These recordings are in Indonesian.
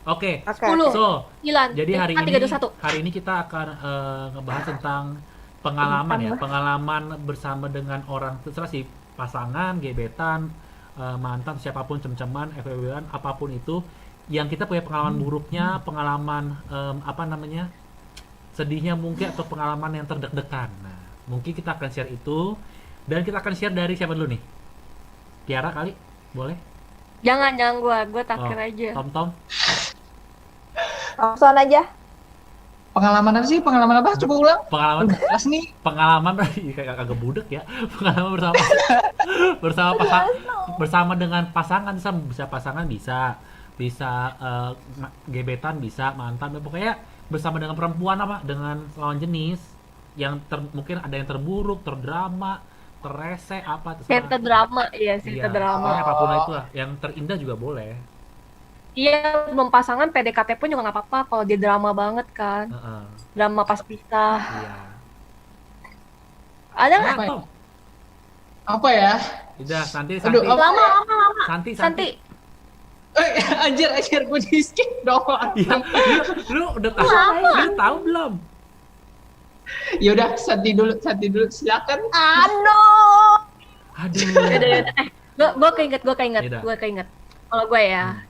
Oke. Oke, 10, oke. So, 9, jadi 5, 3, 2, 1. hari ini kita akan ngebahas tentang pengalaman ya, pengalaman bersama dengan orang terserah sih, pasangan, gebetan, mantan, siapapun, cem-ceman, FWB-an, apapun itu, yang kita punya pengalaman buruknya, pengalaman apa namanya, sedihnya mungkin atau pengalaman yang terdek-dekan. Nah, mungkin kita akan share itu dan kita akan share dari siapa dulu nih? Tiara kali, boleh? Jangan gue Oh, takdir aja. Tom Tom, Langsung aja. Pengalaman apa sih? Pengalaman apa? Coba ulang. pengalaman Jelas nih. pengalaman kayak agak budek ya, pengalaman bersama bersama bersama dengan pasangan, bisa pasangan, bisa gebetan, bisa mantan, pokoknya bersama dengan perempuan apa dengan lawan jenis yang mungkin ada yang terburuk, terdrama, terrese, apa Cerita terserah. drama, iya Iya, cerita drama. pokoknya apapun itu lah, yang terindah juga boleh. Iya, belum pasangan PDKT pun juga nggak apa-apa kalau dia drama banget kan. Heeh. Drama pas pisah. Iya. Ada nggak? Nah, Apa ya? Tom, Apa ya? udah Santi, Aduh, Santi, apa? Lama. Santi, Santi. Anjir, gue di skip dong. Iya, lu udah tahu, lu tahu belum? Ya udah, Santi dulu, silakan. Ano. Aduh. Yaudah. Gue keinget. Yaudah. Gue keinget. Kalau gue ya,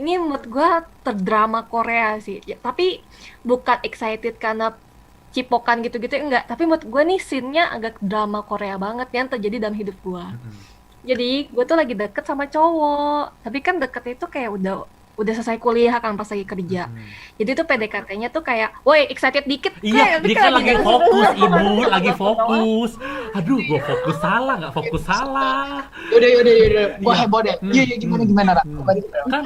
ini menurut gue terdrama Korea sih. Ya, tapi bukan excited karena cipokan gitu-gitu enggak. Tapi menurut gue nih scene-nya agak drama Korea banget yang terjadi dalam hidup gue. Jadi gue tuh lagi deket sama cowok. Tapi kan deketnya itu kayak udah selesai kuliah kan pas lagi kerja. Jadi tuh PDKT-nya tuh kayak, woi excited dikit. Iya, kayak dia kan lagi fokus, Ibu, lagi fokus. Aduh, gua fokus salah, nggak fokus salah. Yaudah. Gua Iya. heboh deh. Iya, gimana, Ra? Balik, Ra. Kan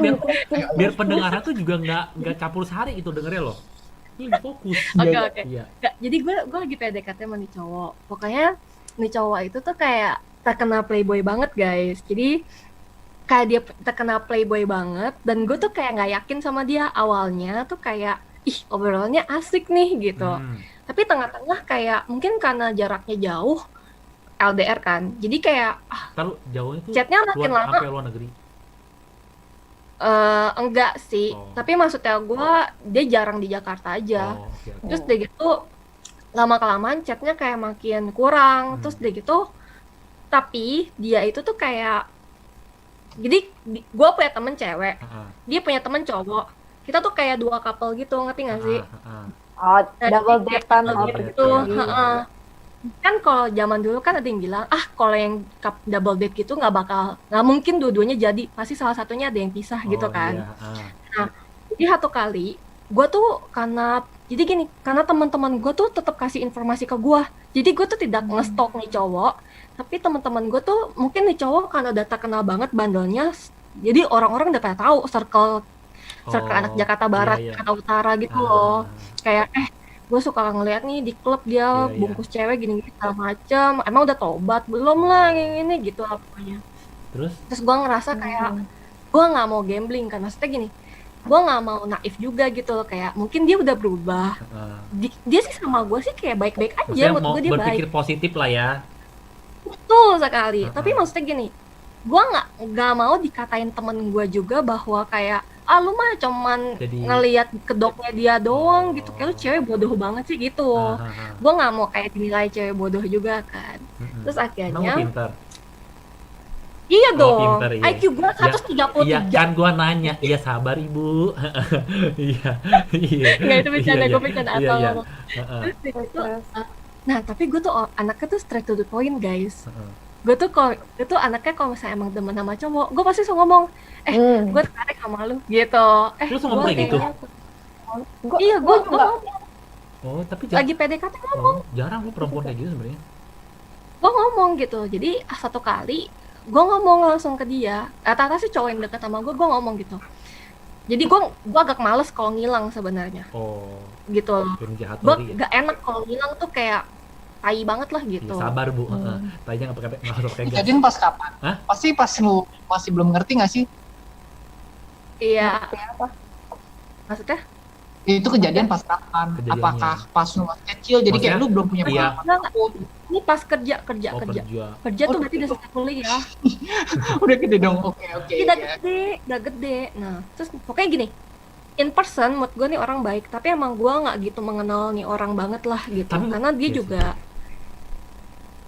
biar pendengaran tuh juga nggak campur sari itu dengernya loh. Ini lagi fokus. Oke. Iya. Nggak, jadi gue lagi PDKT sama nih cowok. Pokoknya nih cowok itu tuh kayak terkenal playboy banget guys. Jadi kayak dia terkenal playboy banget dan gue tuh kayak nggak yakin sama dia awalnya tuh kayak ih obrolannya asik nih gitu. Tapi tengah-tengah kayak mungkin karena jaraknya jauh LDR kan. Jadi kayak Taruh jauhnya tuh chatnya makin lama sampai luar negeri. enggak sih. Oh. Tapi maksudnya gue dia jarang di Jakarta aja. Oh, oke. Terus udah gitu lama-kelamaan chatnya kayak makin kurang. Terus udah gitu tapi dia itu tuh kayak jadi gue punya temen cewek, dia punya temen cowok, kita tuh kayak dua couple gitu, ngerti gak sih? Oh, double Jadi date kan double gitu. date. gitu, kan kalau zaman dulu kan ada yang bilang kalau yang double date gitu nggak mungkin dua-duanya jadi, pasti salah satunya ada yang pisah gitu kan. Iya. Nah jadi satu kali gue tuh karena teman-teman gue tuh tetap kasih informasi ke gue, jadi gue tuh tidak ngestok nih cowok. Tapi teman-teman gue tuh mungkin nih cowok karena udah terkenal banget bandelnya, jadi orang-orang udah pada tahu circle anak Jakarta Barat, Iya. Jakarta Utara gitu loh. Kayak gue suka ngeliat nih di klub dia Iya. bungkus cewek gini-gini segala macem. Emang udah tobat belum lah ini gitu lah pokoknya. Terus Terus gue ngerasa kayak gue nggak mau gambling kan, maksudnya gini, gue nggak mau naif juga gitu loh, kayak mungkin dia udah berubah. Dia sih sama gue sih kayak baik-baik aja, maksudnya menurut mau gue dia baik. berpikir positif lah ya. Betul sekali. Tapi maksudnya gini, gue nggak mau dikatain temen gue juga bahwa kayak lu mah cuman ngelihat kedoknya dia doang gitu, kayak lu cewek bodoh banget sih gitu. Gue nggak mau kayak dinilai cewek bodoh juga kan. Terus Emang akhirnya lu pintar? iya dong, Pintar, iya. IQ gue 133. Iya, kan gua nanya. Iya, sabar Ibu. Iya. Nggak, itu bercanda, gue bercanda asal. Iya. Terus itu, nah tapi gue tuh anaknya tuh straight to the point guys. Gue tuh anaknya kalau misalnya emang demen sama cowok, gue pasti suka ngomong, gue tertarik sama lu gitu. Lu suka ngomong kayak gitu? Iya, gue ngomong. Oh, tapi Lagi PDKT ngomong. jarang lu perempuan kayak gitu sebenarnya. Gue ngomong gitu. Jadi satu kali gue ngomong langsung ke dia. Rata-rata sih cowok yang deket sama gue ngomong gitu. Jadi gue agak males kalau ngilang sebenarnya. Oh. Gitu loh. Gue gak enak kalau ngilang tuh kayak tai banget lah gitu. Ya, sabar Bu. Tainya nggak pakai gas. Kejadian pas kapan? Hah? Pasti pas lu masih belum ngerti nggak sih? Iya. Apa? Maksudnya? Itu kejadian pas kapan? Kejadiannya. Apakah pas lu masih kecil? Jadi kayak lu belum punya Iya. pengalaman. Ini pas kerja. Oh, Kerja tuh berarti udah selesai kuliah. Udah gede dong. Oke. Udah gede. Nah, terus pokoknya gini. in person mood gue nih orang baik, tapi emang gue nggak gitu mengenal nih orang banget lah gitu, Tapi karena dia iya sih. juga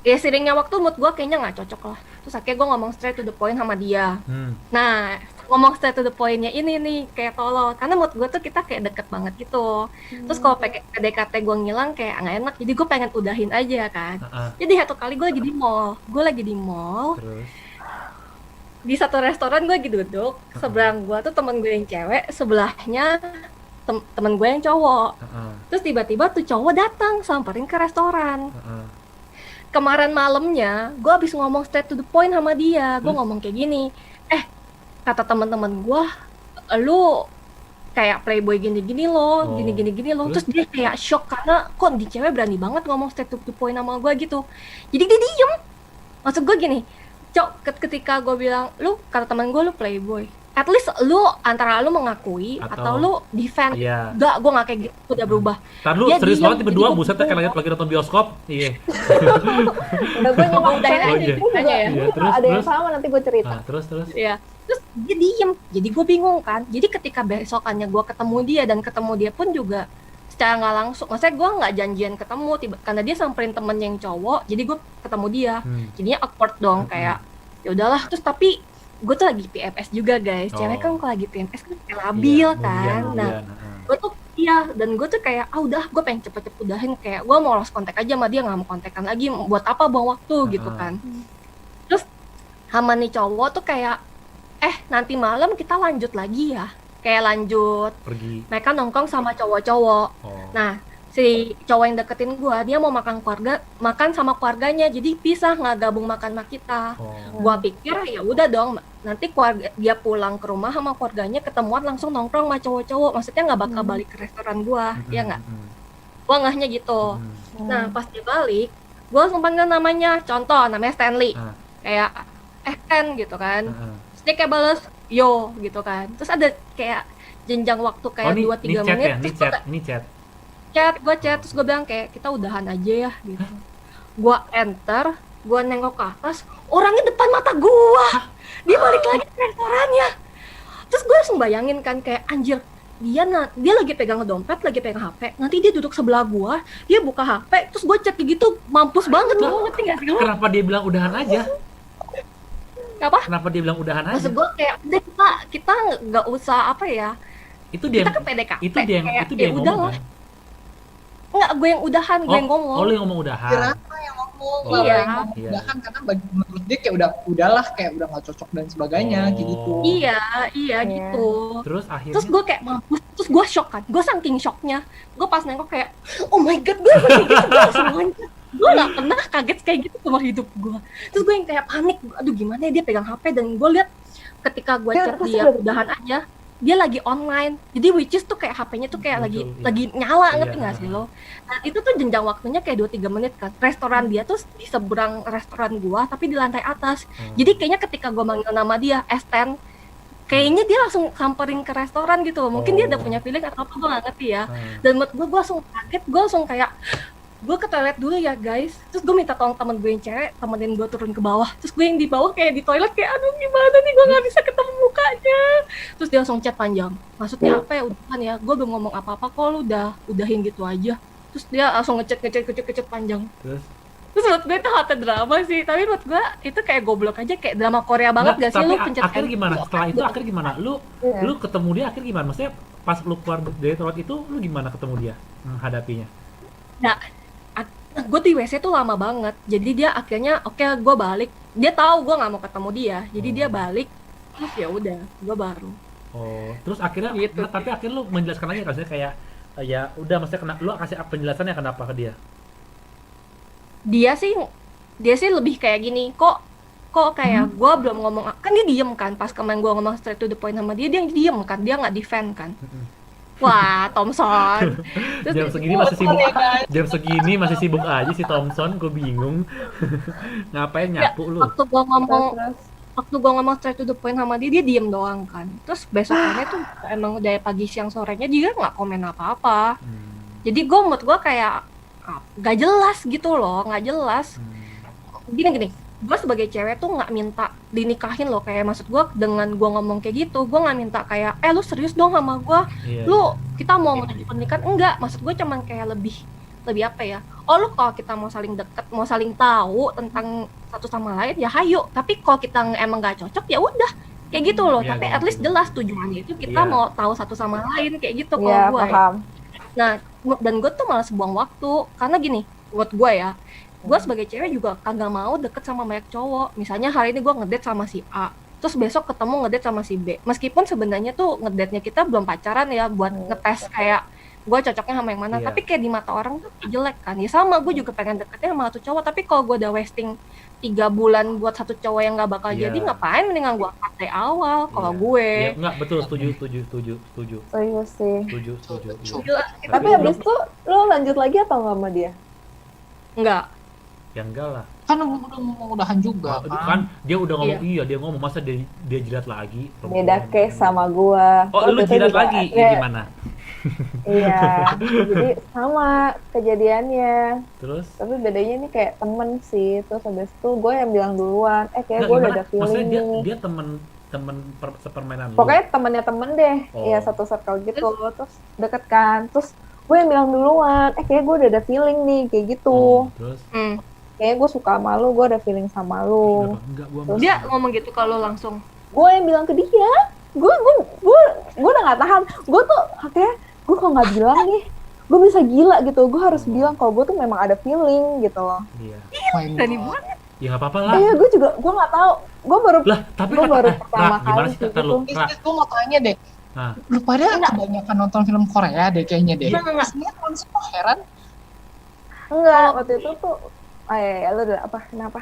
ya seiringnya waktu mood gue kayaknya nggak cocok lah, terus akhirnya gue ngomong straight to the point sama dia. Nah, ngomong straight to the point-nya ini nih kayak tolol, karena mood gue tuh kita kayak deket banget gitu. Terus kalau pakai PDKT gue ngilang kayak nggak enak, jadi gue pengen udahin aja kan. Heeh. Jadi satu kali gue lagi di mall, Terus di satu restoran gue lagi duduk, seberang gue tuh temen gue yang cewek, sebelahnya temen gue yang cowok. heeh, Terus tiba-tiba tuh cowok datang samperin ke restoran. heeh. Kemarin malamnya gue abis ngomong straight to the point sama dia, gue Terus? ngomong kayak gini, kata teman-teman gue, lu kayak playboy gini-gini loh, Oh, gini-gini loh. terus? Terus dia kayak shock karena kok di cewek berani banget ngomong straight to the point sama gue gitu. Jadi dia diem. Maksud gue gini, ketika gue bilang, lu kata teman gue lu playboy, at least lu antara lu mengakui atau Atau- lu defend. Iya. Enggak, gue gak kayak gitu, udah berubah. Ntar lu Dia serius diem, banget jadi berdua, gua buset ya bingung. kayak lagi nonton bioskop. Iya. Udah gue nyimak Udahin chat, aja iya. gue juga, ceritanya ya. gue Iya, juga terus, ada yang terus. sama, nanti gue cerita. Nah, terus. Iya. Terus dia diem, jadi gue bingung kan. Jadi ketika besokannya gue ketemu dia dan ketemu dia pun juga secara nggak langsung, maksudnya gue nggak janjian ketemu, karena dia samperin temen yang cowok, jadi gue ketemu dia. Jadinya awkward dong, kayak ya udahlah. Terus tapi gue tuh lagi PMS juga guys. Cewek kan Oh. kalau lagi PMS kan kayak labil kan. Nah, gue tuh iya, dan gue tuh kayak udah, gue pengen cepet-cepet udahin, kayak gue mau lost kontak aja sama dia, nggak mau kontekan lagi, buat apa buang waktu gitu kan. Terus sama nih cowok tuh kayak nanti malam kita lanjut lagi ya, kayak lanjut Pergi. mereka nongkrong sama cowok-cowok. Oh. Nah, si cowok yang deketin gue, dia mau makan sama keluarganya, jadi pisah, nggak gabung makan sama kita. Oh. Gua pikir ya udah dong, nanti keluarga dia pulang ke rumah sama keluarganya, ketemuan langsung nongkrong sama cowok-cowok, maksudnya nggak bakal balik ke restoran gua, ya nggak? Gua ngehnya gitu. Nah, pas dia balik, gua langsung panggil namanya, contoh namanya Stanley, Ah. kayak Stan gitu kan. Terus dia kayak bales yo gitu kan. Terus ada kayak jenjang waktu Oh, kayak ini 2-3 chat menit, ya? Ini terus gua chat. chat, terus gue bilang kayak kita udahan aja ya gitu. Gua enter, gua nengok ke atas, orangnya depan mata gua. Dia balik lagi ke restorannya. Terus gue langsung bayangin kan kayak anjir, dia lagi pegang dompet, lagi pegang HP. Nanti dia duduk sebelah gua, dia buka HP, terus gue cek gitu, mampus banget loh, ngerti gak sih lo? Kenapa dia bilang udahan aja? Apa? Kenapa dia bilang udahan aja? Maksud gue kayak udah kita nggak usah apa ya? Itu dia Kita ke PDKT. itu dia yang kayak, itu dia ya yang udah ngomong lah. kan? Enggak, gue yang udahan, gue yang ngomong. Oh, lu yang ngomong udahan. Kira-kira yang ngomong, Oh, Lara iya. yang ngomong Iya. udahan, karena menurut dia kayak udahlah, kayak udah nggak cocok dan sebagainya, Oh. kayak gitu. Iya Iya. gitu. Terus akhirnya Terus gue kayak mampus, terus gue shock kan, gue saking shocknya, gue pas nengok kayak, oh my god, gue kayak gitu, gue langsung loncat. Gue gak pernah kaget kayak gitu sama hidup gue. Terus gue yang kayak panik, aduh gimana ya, dia pegang HP, dan gue lihat ketika gue Ya, chat terus dia udah- udahan aja, dia lagi online, jadi which is tuh kayak HP-nya tuh kayak Muncul, iya. lagi nyala, Iya, ngerti gak sih lo? Nah itu tuh jenjang waktunya kayak 2-3 menit kan, restoran dia tuh di seberang restoran gua, tapi di lantai atas. Jadi kayaknya ketika gue manggil nama dia, Stan, kayaknya dia langsung samperin ke restoran gitu. Mungkin dia udah Oh. punya feeling atau apa, gue gak ngerti ya. Hmm. Dan menurut gue langsung kaget, gue langsung kayak, gue ke toilet dulu ya guys. Terus gue minta tolong temen gue yang cewek, temenin gue turun ke bawah. Terus gue yang di bawah kayak di toilet kayak, aduh gimana nih, gue gak bisa ketemu mukanya. Terus dia langsung chat panjang. Maksudnya apa ya, udahan ya, gue belum ngomong apa-apa kok, lu udahin gitu aja. Terus dia langsung ngechat panjang. Terus Terus menurut gue itu hot drama sih, tapi menurut gue itu kayak goblok aja, kayak drama Korea banget Nggak, gak sih tapi lu pencet akhirnya gimana? Setelah itu akhirnya gimana? Iya. Lu ketemu dia akhirnya gimana? Maksudnya pas lu keluar dari tempat itu lu gimana ketemu dia menghadapinya? Gue di WC tuh lama banget, jadi dia akhirnya oke, gue balik, dia tahu gue nggak mau ketemu dia, jadi dia balik, terus ya udah gue baru. Oh, terus akhirnya Gitu. nah, tapi akhirnya lu menjelaskan lagi kan maksudnya kayak ya udah maksudnya lu kasih penjelasannya kenapa ke dia? Dia sih lebih kayak gini, kok kayak gue belum ngomong, kan dia diem kan pas kemarin gue ngomong straight to the point sama dia diem kan, dia nggak defend kan. Wah, Thompson. Terus Jam segini masih sibuk. Jam segini masih sibuk aja si Thompson, gue bingung. Ngapain nyapu lu? waktu gue ngomong Terus, waktu gue ngomong straight to the point sama dia diem doang kan. Terus besokannya tuh emang dari pagi siang sorenya dia nggak komen apa-apa. Jadi menurut gue kayak gak jelas gitu loh, nggak jelas. Gini, gue sebagai cewek tuh nggak minta dinikahin loh, kayak maksud gue dengan gue ngomong kayak gitu, gue nggak minta kayak lu serius dong sama gue, Iya. lu kita mau menuju pernikahan, enggak, maksud gue cuman kayak lebih lebih apa ya, oh lu kalau kita mau saling deket, mau saling tahu tentang satu sama lain ya hayu, tapi kalau kita emang nggak cocok ya udah kayak gitu loh. Iya, Tapi kayak at least gitu. jelas tujuannya itu kita Iya. mau tahu satu sama lain kayak gitu kalau Iya, gue. paham. Nah, dan gue tuh malas buang waktu karena gini, buat gue ya, gue sebagai cewek juga kagak mau deket sama banyak cowok. Misalnya hari ini gue ngedate sama si A, terus besok ketemu ngedate sama si B. Meskipun sebenarnya tuh ngedate-nya kita belum pacaran ya, buat ngetes kayak gue cocoknya sama yang mana. Iya. Tapi kayak di mata orang tuh jelek kan. Ya sama, gue juga pengen deketnya sama satu cowok. Tapi kalau gue udah wasting 3 bulan buat satu cowok yang gak bakal Iya. jadi, ngapain mendingan gue cut dari awal kalau Iya. gue. Iya, enggak betul, setuju. Serius sih. Setuju. Gila, Tapi abis itu lo lanjut lagi atau nggak sama dia? enggak. ya enggak lah. Kan udah mau udahan juga Kan dia udah ngomong, Iya. dia ngomong, masa dia jilat lagi. Beda perempuan. case sama gua. Oh, lu Waktu itu jilat juga lagi? ada- Ya, gimana? Iya. Jadi sama kejadiannya. Terus? Tapi bedanya nih kayak temen sih. Terus habis itu gue yang bilang duluan, kayak Nggak, gue udah gimana? ada feeling Maksudnya nih. dia temen sepermainan lu. Pokoknya temennya temen deh, Oh. iya satu circle gitu. Terus deket kan. Terus gue yang bilang duluan, kayak gue udah ada feeling nih, kayak gitu. Oh, terus? Kayaknya gue suka sama lu, gue ada feeling sama lu. Kenapa? Enggak, gua Terus Dia ngomong gitu kalau langsung. Gue yang bilang ke dia, gue udah nggak tahan. Gue tuh kayak gue kok nggak bilang nih, gue bisa gila gitu. Gue harus bilang kalau gue tuh memang ada feeling gitu loh. Iya. Berani banget. Ya nggak apa-apa lah. Iya, gue juga gue nggak tahu. Gue baru Lah, tapi Gua baru pertama gimana kali sih kayak kata lu? gitu. Ra, Gue mau tanya deh, Nah. lu pada kebanyakan nonton film Korea deh kayaknya deh. Enggak. Sinetron sih kok heran. enggak waktu itu tuh. Lu udah apa? Kenapa?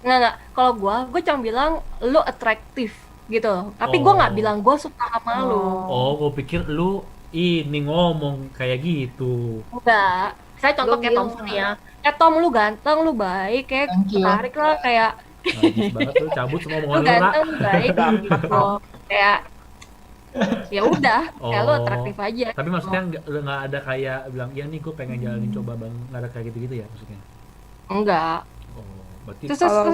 Enggak. Kalau gue cuma bilang lu atraktif gitu. Tapi gue nggak Oh. bilang gue suka sama lu. Oh, gua pikir lu ini ngomong kayak gitu. Enggak. Saya contoh Gua kayak Tom bilang. ya. Tom, lu ganteng, lu baik, kayak Thank you. tertarik lah, kayak Najis banget lu, cabut semua lu omongan lu, Ra. ganteng, lu baik gitu. Kayak ya udah, kayak lu Oh. atraktif aja. Tapi maksudnya nggak ada kayak bilang, iya nih gue pengen jalanin coba bang, nggak ada kayak gitu-gitu ya maksudnya? Enggak. Oh, berarti Terus Kalau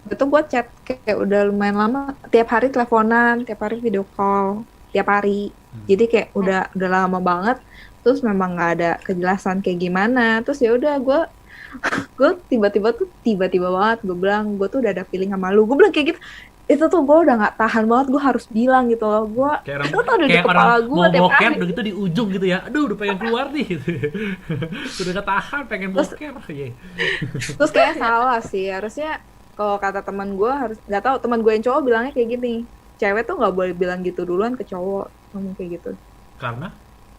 itu gue chat kayak udah lumayan lama, tiap hari teleponan, tiap hari video call, tiap hari. Jadi kayak udah lama banget. Terus memang nggak ada kejelasan kayak gimana. Terus ya udah gue tiba-tiba banget gue bilang gue tuh udah ada feeling sama lu. Gue bilang kayak gitu. Itu tuh gue udah nggak tahan banget, gue harus bilang gitu loh. Gue kayak itu tuh udah di kayak kepala orang gue mau tiap boker hari. udah gitu di ujung gitu ya, aduh udah pengen keluar nih gitu. Udah gak tahan pengen Terus- boker ya. Terus kayak salah sih, harusnya kalau kata teman gue harus nggak tahu, teman gue yang cowok bilangnya kayak gini, cewek tuh nggak boleh bilang gitu duluan ke cowok, ngomong kayak gitu. Karena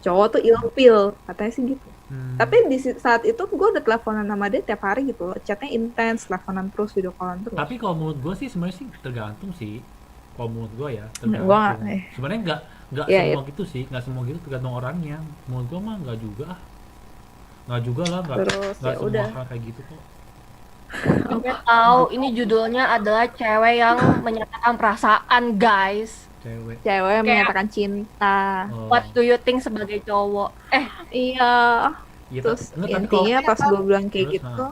Cowok tuh ilfeel, katanya sih gitu. hmm, Tapi di saat itu gue udah teleponan sama dia tiap hari gitu loh, chatnya intens, teleponan terus, video callan terus. tapi kalau menurut gue sih sebenarnya sih tergantung sih. Kalau menurut gue ya Gua tergantung. nggak- Sebenarnya nggak Iya, semua gitu sih, nggak semua gitu, tergantung orangnya. Menurut gue mah nggak juga ah. Nggak juga lah, Terus nggak ya semua udah. hal kayak gitu kok. Gue tahu ini judulnya adalah cewek yang menyatakan perasaan, guys. Cewek. Cewek yang menyatakan cinta. Oh. What do you think sebagai cowok? Iya. Iya, Terus enggak, tapi kalau intinya pas gue bilang kayak Terus, gitu,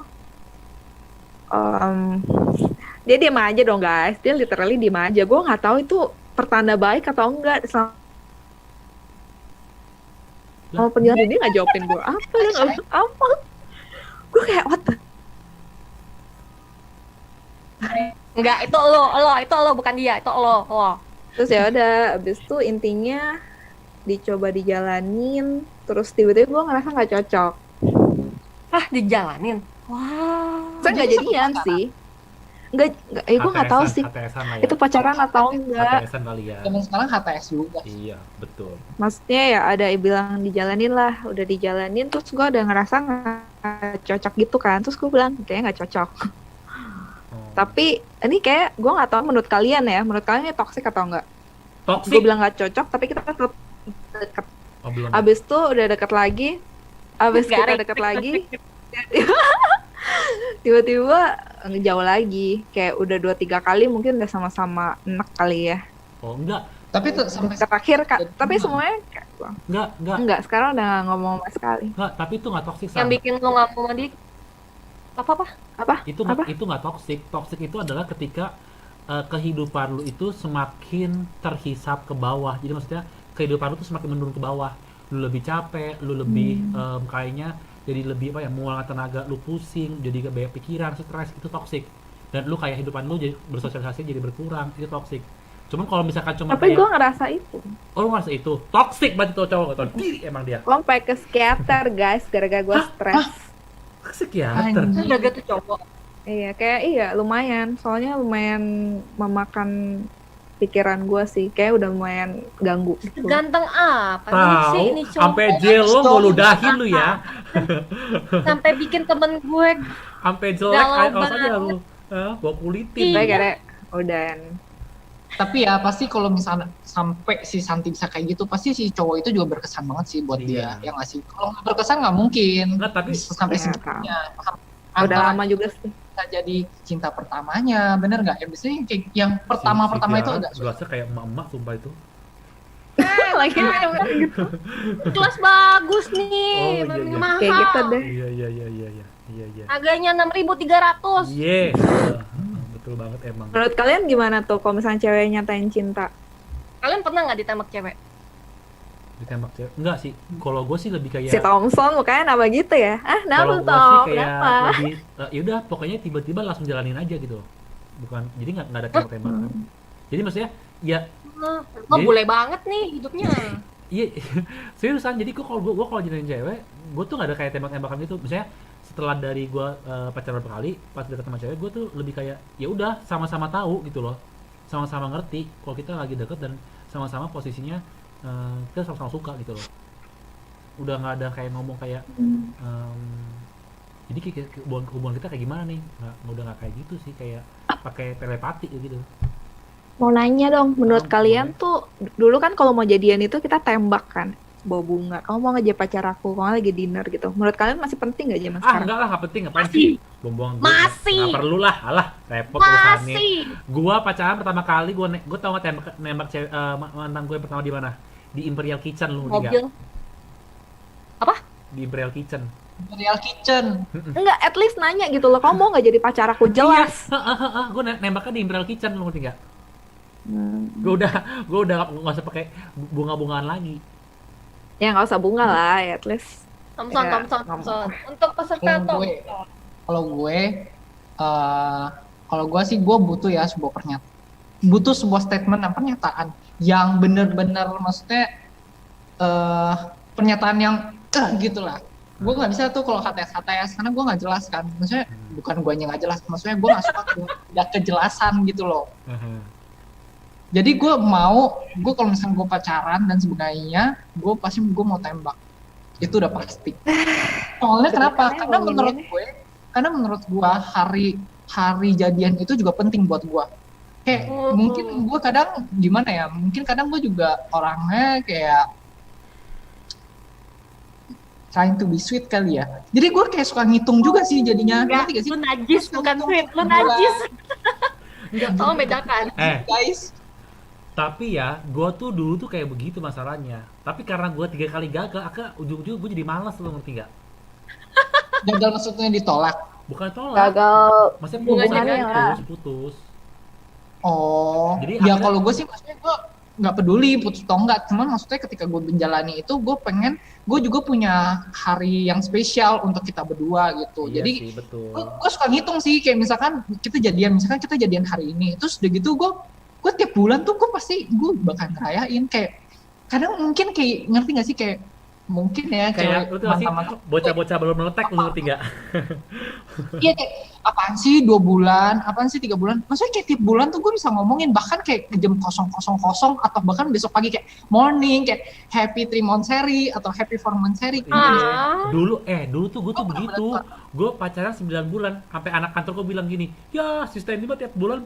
dia diem aja dong guys, dia literally diem aja. Gue nggak tahu itu pertanda baik atau enggak. Sama penjelasan dia nggak jawabin gue apa, dia nggak bilang apa. Gue kayak what the. Enggak, itu lo, bukan dia, itu lo. Terus ya udah, abis itu intinya dicoba dijalanin, terus tiba-tiba gue ngerasa nggak cocok. Hah, dijalanin? Wah. Saya nggak jadian sih. Nggak, gue nggak tahu sih. HTS-an lah ya. Itu pacaran atau enggak. HTS-an kali ya. Zaman sekarang HTS juga. Iya, betul. Maksudnya ya ada yang bilang dijalanin lah, udah dijalanin, terus gue udah ngerasa nggak cocok gitu kan. Terus gue bilang kayaknya nggak cocok. Oh. Tapi ini kayak gue nggak tahu menurut kalian ya, menurut kalian ini toxic atau enggak? Toxic. Gue bilang nggak cocok, tapi kita tetap deket. Oh, belum. Abis itu udah deket lagi, abis kita Garing. deket lagi, tiba-tiba jauh lagi. Kayak udah 2-3 kali mungkin udah sama-sama enak kali ya. Oh, enggak. Tapi tuh sampai Terakhir tapi semuanya Enggak. enggak, sekarang udah nggak ngomong sama sekali. Enggak, tapi itu enggak toxic Yang sama. bikin lo nggak mau sama dia Apa? Apa? Itu Apa? itu nggak toxic. Toxic itu adalah ketika kehidupan lu itu semakin terhisap ke bawah. Jadi maksudnya kehidupan lu tuh semakin menurun ke bawah. Lu lebih capek, lu lebih kayaknya jadi lebih apa ya, mengurangi tenaga, lu pusing, jadi banyak pikiran, stres, itu toxic. Dan lu kayak kehidupan lu jadi bersosialisasi jadi berkurang, itu toxic. Cuman kalau misalkan cuma Tapi gue kayak ngerasa itu. oh lu ngerasa itu toxic berarti tuh cowok atau diri emang dia. Gue sampai ke psikiater guys, gara-gara gue stres. Psikiater. Anjing. Udah gitu cowok. Iya, lumayan. Soalnya lumayan memakan pikiran gue sih. Kayak udah lumayan ganggu gitu. Ganteng apa sih Tahu, ini cowok? sampai jelo mau ludahin lu ya. Sampai bikin temen gue Sampai jelek Galau kayak aja banget. lu. Gua kulitin. Tapi kayak udah Tapi ya pasti kalau misalnya sampai si Santi bisa kayak gitu, pasti si cowok itu juga berkesan banget sih buat dia. Iya. Yang ngasih. Kalau nggak berkesan nggak mungkin. Enggak, tapi Bisa sampai Iya, segitunya. udah Antara lama juga sih. bisa jadi cinta pertamanya, bener nggak? Ya biasanya kayak yang pertama-pertama itu agak gue rasa kayak emak-emak sumpah itu. Lagi bener gitu. kelas bagus nih, Oh, iya, tapi iya. mahal. Kayak gitu deh. Iya. Harganya 6.300. Iya. Betul banget emang. Menurut kalian gimana tuh kalau misalnya cewek nyatain cinta? Kalian pernah nggak ditembak cewek? Ditembak cewek. Enggak sih. Kalau gue sih lebih kayak Si Thompson mukanya nama gitu ya? Ah, kalau nama gue sih Tom, kayak kenapa? lebih yaudah pokoknya tiba-tiba langsung jalanin aja gitu. Bukan jadi nggak ada tembak-tembakan. Jadi maksudnya ya Nah, Jadi- boleh banget nih hidupnya. iya seriusan. Jadi gue kalau jadiin cewek gue tuh nggak ada kayak tembak-tembakan gitu. Misalnya setelah dari gue pacaran berapa kali pas deket sama cewek gue tuh lebih kayak ya udah sama-sama tahu gitu loh, sama-sama ngerti kalau kita lagi deket dan sama-sama posisinya kita sama-sama suka gitu loh. Udah nggak ada kayak ngomong kayak jadi kayak hubungan kita kayak gimana nih, udah nggak kayak gitu sih, kayak pakai telepati gitu. Mau nanya dong, menurut Oh, kalian tuh dulu kan kalau mau jadian itu kita tembak kan, bawa bunga. Kamu mau ngajak pacar aku, kamu lagi dinner gitu. Menurut kalian masih penting nggak zaman sekarang? Enggak lah, nggak penting, ngapain Masih. sih buang-buang duit. Masih. Nggak perlu lah, alah repot urusannya. Masih. Gua pacaran pertama kali gua tau nggak nembak cewek mantan gue pertama di mana? Di Imperial Kitchen, lu ngerti nggak? Mobil. Di Imperial Kitchen. Real Kitchen. Enggak, at least nanya gitu loh. Kamu mau nggak jadi pacar aku? Jelas. Gue nembaknya di Imperial Kitchen, lu ngerti nggak? Hmm. Gue udah nggak usah pakai bunga-bungaan lagi. Ya nggak usah bunga lah, ya, at least. Thompson, Ya, Thompson. Untuk peserta Kalau gue, Thompson. kalau gue sih gue butuh ya sebuah pernyataan, butuh sebuah statement dan pernyataan yang bener-bener maksudnya pernyataan yang gitulah. Gue nggak bisa tuh kalau HTS karena gue nggak jelas kan, maksudnya bukan gue nggak jelas, maksudnya gue nggak suka tidak kejelasan gitu loh. Jadi gue kalau misalnya gue pacaran dan sebagainya, gue mau tembak. Itu udah pasti. Soalnya kenapa? Karena menurut gue hari jadian itu juga penting buat gue. Kayak mungkin gue kadang gimana ya? Mungkin kadang gue juga orangnya kayak trying to be sweet kali ya. Jadi gue kayak suka ngitung juga sih jadinya. Enggak, Ngerti gak sih? lu najis, bukan sweet. Lu najis. Tolong bedakan. Guys. Tapi ya, gue tuh dulu tuh kayak begitu masalahnya. Tapi karena gue 3 kali gagal, ujung-ujung gue jadi malas, lo ngerti nggak? Gagal maksudnya ditolak. Bukan tolak, Gagal maksudnya hubungannya putus. Oh, Jadi ya akhirnya- kalau gue sih maksudnya gue nggak peduli putus atau enggak, cuman maksudnya ketika gue menjalani itu gue juga punya hari yang spesial untuk kita berdua gitu. Iya Jadi sih, betul. gue suka ngitung sih kayak misalkan kita jadian hari ini, terus udah gitu gue tiap bulan tuh gue pasti gue bakal ngerayain kayak kadang mungkin kayak ngerti gak sih kayak mungkin ya Kayak lu tuh sih, mantan-mantan bocah-bocah belum meletek, lu ngerti nggak? iya kayak apaan sih 2 bulan, apaan sih 3 bulan, maksudnya kayak tiap bulan tuh gue bisa ngomongin bahkan kayak ke jam 000 atau bahkan besok pagi kayak morning kayak happy 3 monthsary atau happy 4 monthsary. Ah. Dulu tuh gue tuh Oh, begitu. Gue pacaran 9 bulan, sampai anak kantor gue bilang gini, ya si Stanley mah tiap bulan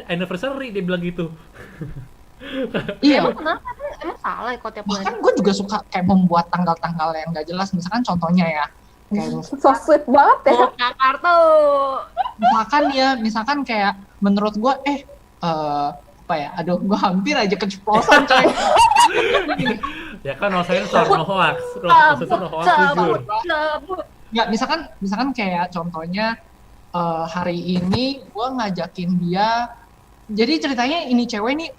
anniversary, dia bilang gitu. Iya. Emang kenapa? Emang salah ya kalau tiap bulan? Bahkan gue juga suka kayak membuat tanggal-tanggal yang gak jelas, misalkan contohnya ya kayak so sweet banget ya. Buka kartu. misalkan kayak menurut gue apa ya, aduh gue hampir aja keceplosan coy. Ya kan, no sensor, no hoax. No sensor, no hoax, jujur. Cabut. Nggak, misalkan kayak contohnya hari ini gue ngajakin dia. Jadi ceritanya ini cewek nih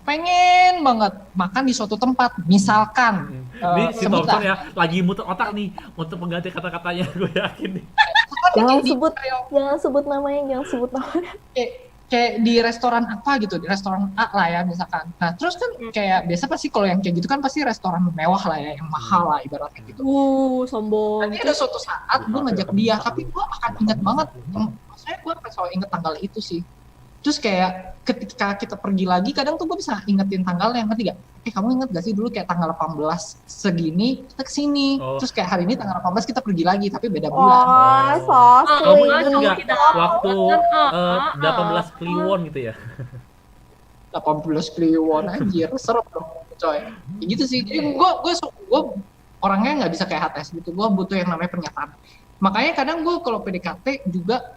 pengen banget makan di suatu tempat, misalkan Ini si sebut Thompson lah. ya lagi muter otak nih untuk mengganti kata-katanya, gue yakin nih. Jangan Di- sebut, jangan sebut namanya, jangan sebut namanya. kayak di restoran apa gitu, di restoran A lah ya misalkan. Nah terus kan kayak biasa pasti kalau yang kayak gitu kan pasti restoran mewah lah ya, yang mahal lah ibaratnya gitu. Sombong. Nanti ada suatu saat gue ngajak dia, tapi gue akan inget banget. Maksudnya gue akan selalu inget tanggal itu sih. Terus kayak ketika kita pergi lagi, kadang tuh gue bisa ingetin tanggalnya, ngerti gak? Kamu inget gak sih dulu kayak tanggal 18 segini, kita kesini. Oh. Terus kayak hari ini tanggal 18 kita pergi lagi, tapi beda bulan. Oh, so Kamu ingat sweet. nggak waktu Ah, 18 Kliwon gitu ya? 18 kliwon anjir, serem dong coy. Kayak gitu sih. Jadi gue orangnya nggak bisa kayak HTS gitu. Gue butuh yang namanya pernyataan. Makanya kadang gue kalau PDKT juga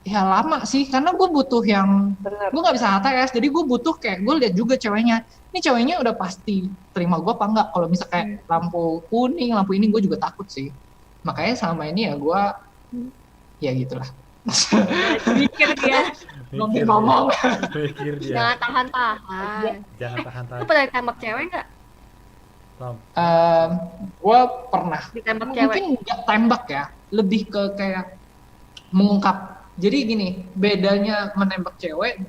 ya lama sih, karena gue butuh yang Bener. gue nggak bisa HTS, jadi gue butuh kayak gue lihat juga ceweknya. Ini ceweknya udah pasti terima gue apa enggak. Kalau misal kayak lampu kuning, lampu ini gue juga takut sih. Makanya selama ini ya gue ya gitulah. Mikir dia. Mikir ngomong. dia. Mikir dia. Jangan tahan-tahan. Jangan tahan-tahan. Lu pernah ditembak cewek nggak? Tom. Gue pernah. Ditembak cewek. Mungkin nggak tembak ya, lebih ke kayak mengungkap. Jadi gini, bedanya menembak cewek,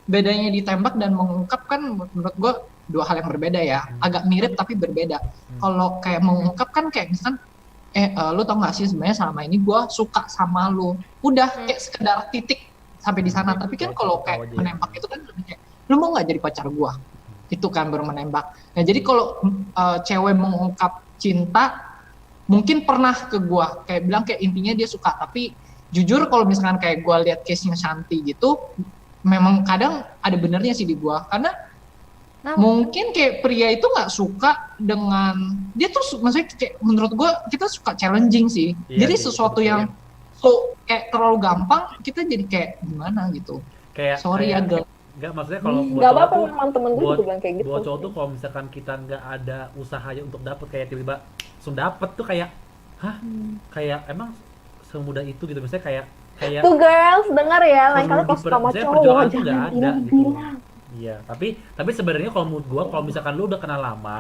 bedanya ditembak dan mengungkap kan menurut gue dua hal yang berbeda ya. Agak mirip tapi berbeda. Kalau kayak mengungkap kan kayak misalkan, lu tau gak sih sebenarnya selama ini gue suka sama lu. Udah kayak sekedar titik sampai di sana. Tapi kan kalau kayak menembak itu kan lebih kayak, lu mau nggak jadi pacar gue? Itu kan baru menembak. Nah jadi kalau cewek mengungkap cinta, mungkin pernah ke gue kayak bilang kayak intinya dia suka, tapi jujur kalau misalkan kayak gue lihat case-nya Shanti gitu, memang kadang ada benernya sih di gue, karena mungkin kayak pria itu nggak suka dengan dia tuh, maksudnya kayak menurut gue kita suka challenging sih. Iya Jadi sih, sesuatu betul, yang so kayak terlalu gampang, kita jadi kayak gimana gitu. Kayak Sorry ya girl. Enggak, maksudnya kalau buat Nggak cowok apa-apa, tuh, memang temen gue buat juga bilang kayak gitu. buat cowok tuh kalau misalkan kita nggak ada usahanya untuk dapet, kayak tiba-tiba langsung dapet tuh kayak, hah? Kayak emang semudah itu gitu, misalnya kayak Tuh girls, dengar ya, lain kali perlu kalau sama misalnya cowok perjuangan tuh nggak jangan ada gitu. bilang-bilang. Iya, tapi sebenarnya kalau menurut gua, kalau misalkan lu udah kenal lama,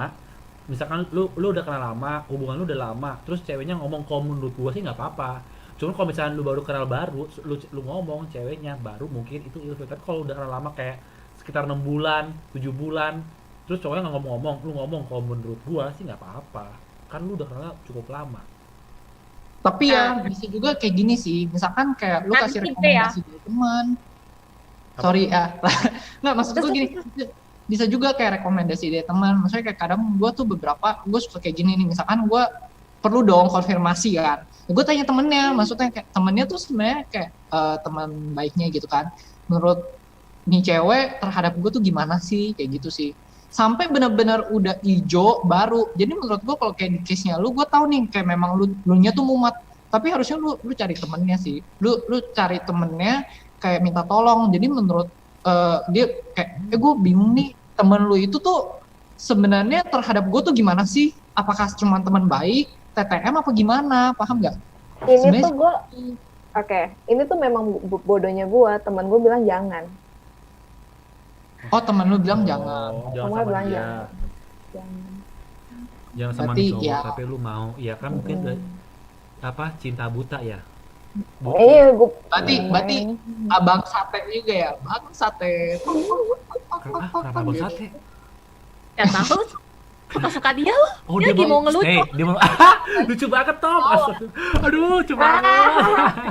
misalkan lu udah kenal lama, hubungan lu udah lama, terus ceweknya ngomong, kalau menurut gua sih nggak apa-apa. Cuma kalau misalkan lu baru kenal baru, lu ngomong ceweknya baru, mungkin itu ilfil. Tapi kalau udah kenal lama kayak sekitar 6 bulan, 7 bulan, terus cowoknya nggak ngomong-ngomong, lu ngomong, kalau menurut gua sih nggak apa-apa. Kan lu udah kenal cukup lama. Tapi ya bisa juga kayak gini sih, misalkan kayak lu kasih Nanti rekomendasi dari teman. Sorry ya, nggak maksud gue gini, bisa juga kayak rekomendasi dari teman. Maksudnya kayak kadang gue tuh gue suka kayak gini nih, misalkan gue perlu dong konfirmasi kan. Gue tanya temennya, maksudnya kayak temennya tuh sebenarnya kayak teman baiknya gitu kan. Menurut nih cewek terhadap gue tuh gimana sih, kayak gitu sih. Sampai benar-benar udah ijo baru. Jadi menurut gue kalau kayak di case-nya lu, gue tahu nih kayak memang lu nya tuh mumat. Tapi harusnya lu cari temennya sih. Lu cari temennya kayak minta tolong. Jadi menurut dia kayak gue bingung nih, temen lu itu tuh sebenarnya terhadap gue tuh gimana sih? Apakah cuma teman baik, TTM apa gimana? Paham nggak? Ini Sebenarnya tuh gue, ini tuh memang bodohnya gue. Temen gue bilang jangan. Oh temen lu bilang jangan. Jangan Kamu sama bilang dia. Jangan. Jangan sama Berarti nih cowok, ya. tapi lu mau. Iya kan mungkin apa, cinta buta ya? Iya, gue. Berarti abang sate juga ya, abang sate. Kenapa bang sate? Gak tahu. Suka-suka dia loh. Oh, Dia lagi mau ngelucu. dia mau lucu banget Tom. Aduh, lucu banget.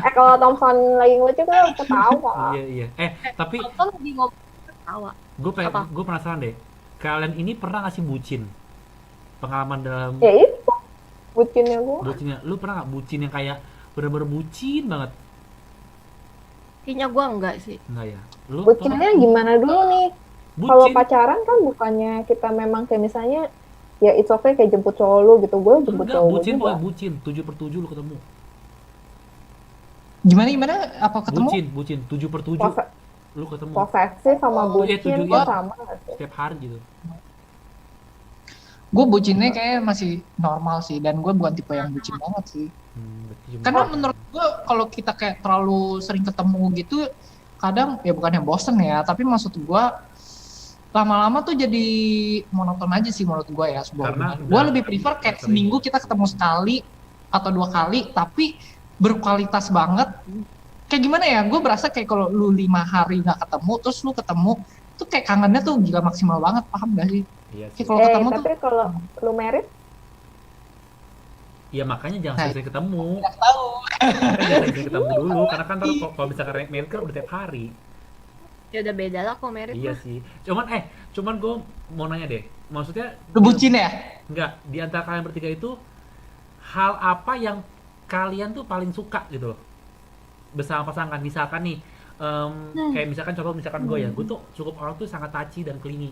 Kalau Thompson lagi ngelucu kan ketawa. Iya. Tapi Nonton lagi ngomong ketawa. Apa? gue penasaran deh. Kalian ini pernah nggak sih bucin? Pengalaman dalam Ya itu bucinnya gue. bucinnya. Lu pernah nggak bucin yang kayak bener-bener bucin banget? Kayaknya gue enggak sih. Enggak ya? Lu Bucinnya gimana dulu nih? bucin? Kalau pacaran kan bukannya kita memang kayak misalnya ya it's okay kayak jemput cowok lu gitu, gue jemput Enggak, cowok gue bucin juga. pokoknya bucin. 7/7 lu ketemu. Gimana? Apa ketemu? Bucin 7/7 lu ketemu. Posesif sama Oh, iya, bucin tujuh, tuh iya. sama gak sih? Setiap hari gitu. Gue bucinnya kayak masih normal sih, dan gue bukan tipe yang bucin banget sih. Berarti cuma- Karena menurut gue kalau kita kayak terlalu sering ketemu gitu, kadang ya bukannya bosen ya, tapi maksud gue lama-lama tuh jadi monoton aja sih menurut gue ya sebuah Karena hubungan. Gue udah lebih prefer kayak sering. seminggu kita ketemu sekali atau 2 kali, tapi berkualitas banget. Kayak gimana ya? Gue berasa kayak kalau lu 5 hari nggak ketemu, terus lu ketemu, tuh kayak kangennya tuh gila maksimal banget, paham gak sih? Iya Kayak sih. kalau ketemu tuh tapi kalau lu merit, Ya makanya jangan Nah. sering ketemu. nggak tahu. Kan jangan sering ketemu dulu, karena kan ntar kalau misalkan mail kan udah tiap hari. Ya udah beda lah kok merit Iya mah. sih. Cuman gue mau nanya deh. Maksudnya Lu bucin ya? enggak, di antara kalian bertiga itu hal apa yang kalian tuh paling suka gitu loh bersama pasangan? Misalkan nih kayak misalkan gue ya, gue tuh cukup orang tuh sangat touchy dan clingy.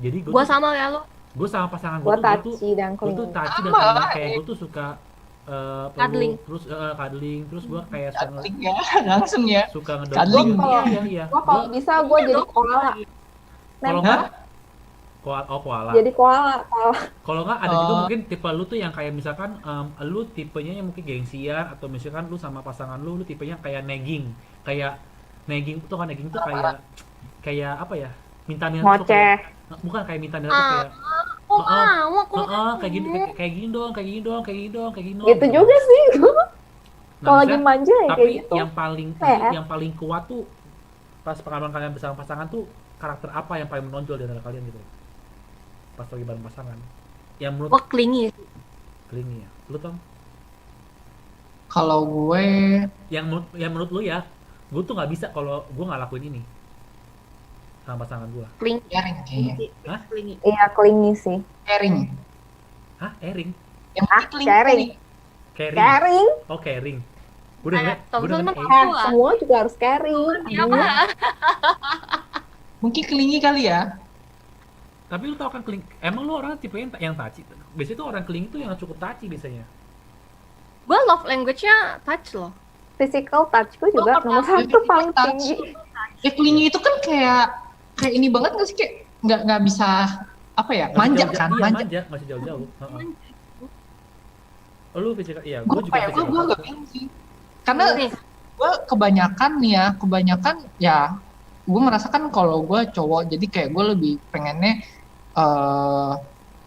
Jadi Gua sama ya lo. gue sama pasangan gua gue tuh touchy dan gue tuh clingy. touchy dan Sama clingy. lah, Kayak gue tuh suka Cuddling. peluk, terus cuddling, terus gue kayak suka Cuddling ya, langsung ya. suka Cuddling. ngedorong. Iya. Gua kalau bisa gua jadi koala. Kalau Nempel, nggak koala. jadi koala. Kalau nggak ada juga Oh. mungkin tipe lu tuh yang kayak misalkan lu tipenya yang mungkin gengsian, atau misalkan lu sama pasangan lu tipenya kayak nagging. Kayak nagging tuh kan, nagging tuh kayak apa ya? Minta-minta tuh Ngoceh. bukan kayak minta-minta tuh kayak Oh, kok kayak gini dong. Gitu juga sih. Nah, Kalau lagi misalnya, manja ya tapi kayak gitu. yang paling kuat tuh pas pengalaman kalian bersama pasangan tuh karakter apa yang paling menonjol di antara kalian gitu pas lagi bareng pasangan yang menurut Gua clingy. clingy ya, lu Tom? Kalau gue Yang menurut lu ya, gue tuh nggak bisa kalau gue nggak lakuin ini sama pasangan gue. Clingy. caring kayaknya. Hah? Clingy. Iya, clingy sih. Caring. Hah, Ering? Yang Ah, clingy. caring. Caring? Caring. Oh, caring. Gue udah Kayak ngeliat, Tom gue udah Selman ngeliat Wah. Semua juga harus caring. Iya, Pak. Mungkin clingy kali ya. Tapi lu tau kan emang lu orang tipe yang touchy? Biasanya tuh orang clingy tuh yang cukup touchy biasanya. Gua love language-nya touch loh. Physical touchku juga pernah nomor 1 physical paling touch. tinggi. Ya clingy itu kan kayak ini banget nggak sih, kayak nggak bisa apa ya, Nggak manja sejauh- kan, iya, manja. manja, masih jauh-jauh. Heeh. Oh, lu physical, iya, Gue gue juga kayak gue physical. nggak pengen sih, karena Nih, gue kebanyakan ya gue merasakan kalau gue cowok, jadi kayak gue lebih pengennya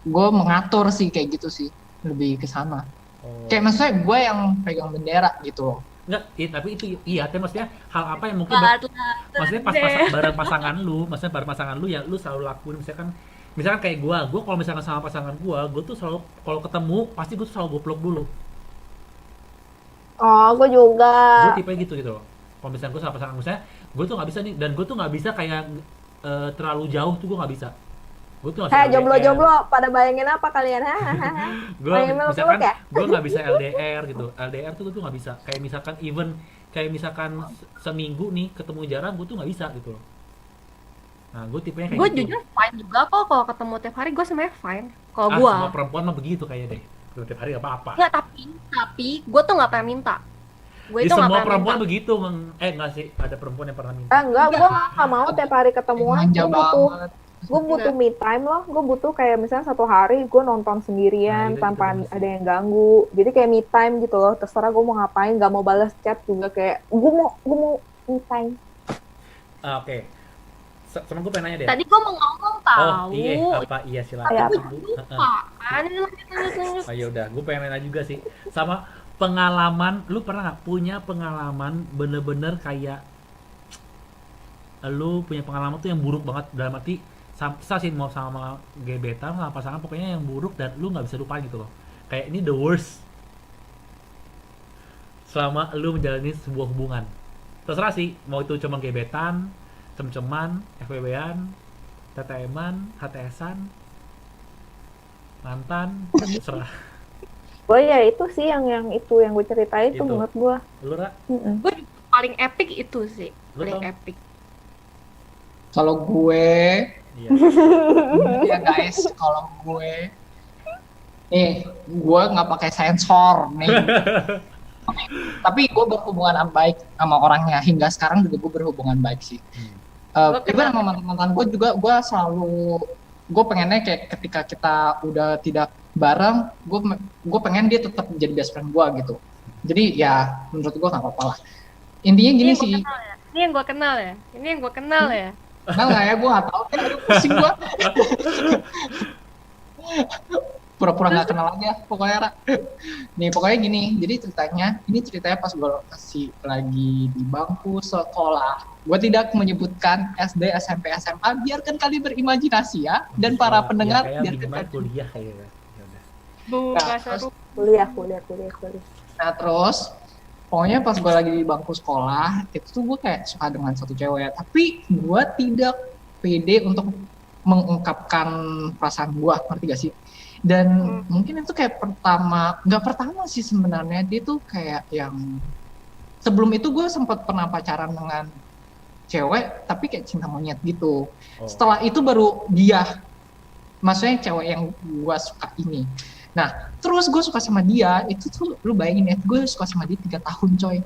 gue mengatur sih, kayak gitu sih, lebih ke sana. Oh. Kayak maksudnya gue yang pegang bendera gitu loh. Enggak, tapi itu iya, tapi maksudnya hal apa yang mungkin maksudnya pas bareng pasangan lu ya lu selalu lakuin, misalkan kayak gua kalau misalkan sama pasangan gua tuh selalu kalau ketemu pasti gua tuh selalu gua peluk dulu. Oh, gue juga. Gua tipe gitu loh. Kalau misalkan gua sama pasangan misalnya, gua tuh nggak bisa nih, dan gua tuh nggak bisa kayak terlalu jauh tuh gua nggak bisa. Gua tuh nggak bisa LDR. Jomblo-jomblo pada bayangin apa kalian? Hahaha. Gua Pengen misalkan meluk-meluk ya? gua nggak bisa LDR gitu. LDR tuh gua tuh nggak bisa. Kayak misalkan seminggu nih ketemu jarang, gua tuh nggak bisa gitu loh. Nah, gua tipenya kayak gue gitu. jujur fine juga kok kalau ketemu tiap hari, gue sebenarnya fine. Kalau Semua gue perempuan mah begitu kayaknya deh. Kalau tiap hari nggak apa-apa. nggak, tapi gue tuh nggak pernah minta. Gue Di itu nggak semua pernah perempuan minta. begitu, nggak sih, ada perempuan yang pernah minta. Enggak, gue gak mau tiap hari ketemuan. Manja banget. Gue butuh me time loh. Gue butuh kayak misalnya 1 hari gue nonton sendirian Nah, itu tanpa juga bisa. ada yang ganggu. Jadi kayak me time gitu loh. Terserah gue mau ngapain, gak mau balas chat juga, kayak gue mau me time. Oke. Sama gue pengen nanya deh. Tadi gue mau ngomong tahu. Iya silakan. Kayak apa? Bu. Lupa. Lanjut. Oh, ya udah, gue pengen nanya juga sih. Sama pengalaman, lu pernah nggak punya pengalaman bener-bener kayak lu punya pengalaman tuh yang buruk banget, dalam arti sih mau sama gebetan sama pasangan, pokoknya yang buruk dan lu nggak bisa lupa gitu loh. Kayak ini the worst selama lu menjalani sebuah hubungan. Terserah sih, mau itu cuma gebetan, cem-ceman, FWB-an, TTM-an, HTS-an, mantan, terserah. Gue ya itu sih yang gue ceritain tuh Itu. menurut gue. Lu Ra? Gue paling epic itu sih. Lu Paling Tom? epic. Kalau gue Iya. ya guys, kalau gue nggak pakai sensor nih. Tapi gue berhubungan baik sama orangnya, hingga sekarang juga gue berhubungan baik sih. Even sama mantan-mantan gue juga, gue pengennya kayak ketika kita udah tidak bareng, gue pengen dia tetap jadi best friend gue gitu. Jadi ya menurut gue nggak apa-apa lah. Intinya Ini gini yang sih, gue kenal ya. Ini yang gue kenal ya. Ini yang gue kenal ya. kenal nggak ya? Gue nggak tahu. Aduh, pusing gue. Pura-pura nggak kenal aja pokoknya Ra. Nih pokoknya gini, jadi ini ceritanya pas gue masih lagi di bangku sekolah. Gue tidak menyebutkan SD, SMP, SMA, biarkan kalian berimajinasi ya, dan para pendengar ya, kayak biarkan minimal kalian. kuliah kayaknya. Ya udah. Bukan Nah, seru. Kuliah. Nah terus pokoknya pas gue lagi di bangku sekolah itu tuh gue kayak suka dengan satu cewek, tapi gue tidak pede untuk mengungkapkan perasaan gue, ngerti gak sih? Dan mungkin itu kayak nggak pertama sih sebenarnya, dia tuh kayak yang sebelum itu gue sempat pernah pacaran dengan cewek tapi kayak cinta monyet gitu. Setelah itu baru dia, maksudnya cewek yang gue suka ini. Nah terus gue suka sama dia itu tuh, lu bayangin ya, gue suka sama dia 3 tahun coy.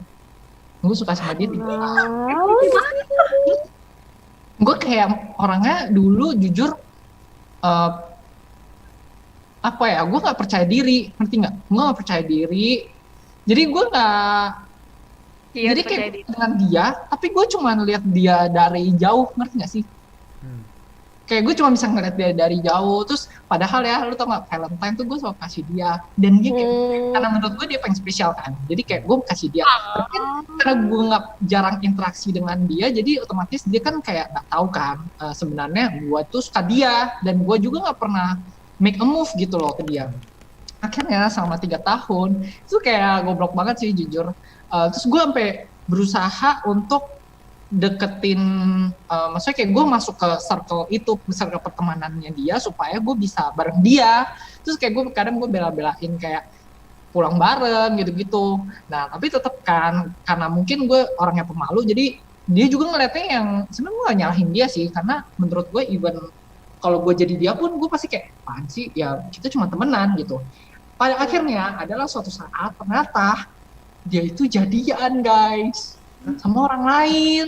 Gue suka sama dia 3 tahun. Gue kayak orangnya dulu jujur apa ya, gue nggak percaya diri, ngerti nggak? Gue nggak percaya diri, jadi gue nggak, Iya, jadi percaya kayak diri. dengan dia, tapi gue cuma lihat dia dari jauh, ngerti nggak sih? Kayak gue cuma bisa ngeliat dia dari jauh, terus padahal ya, lu tau nggak, Valentine tuh gue selalu kasih dia, dan dia kayak, karena menurut gue dia paling spesial kan, jadi kayak gue kasih dia. Tapi kan karena gue nggak jarang interaksi dengan dia, jadi otomatis dia kan kayak nggak tahu kan, sebenarnya gue tuh suka dia, dan gue juga nggak pernah make a move gitu loh ke dia. Akhirnya selama 3 tahun itu kayak goblok banget sih jujur. Terus gue sampai berusaha untuk deketin, maksudnya kayak gue masuk ke circle pertemanannya dia supaya gue bisa bareng dia. Terus kayak gue kadang gue bela-belain kayak pulang bareng gitu-gitu. Nah tapi tetap kan, karena mungkin gue orangnya pemalu, jadi dia juga ngeliatnya yang, sebenarnya gue gak nyalahin dia sih, karena menurut gue even kalau gue jadi dia pun gue pasti kayak, apaan sih, ya kita cuma temenan gitu. Pada akhirnya adalah suatu saat ternyata dia itu jadian guys sama orang lain.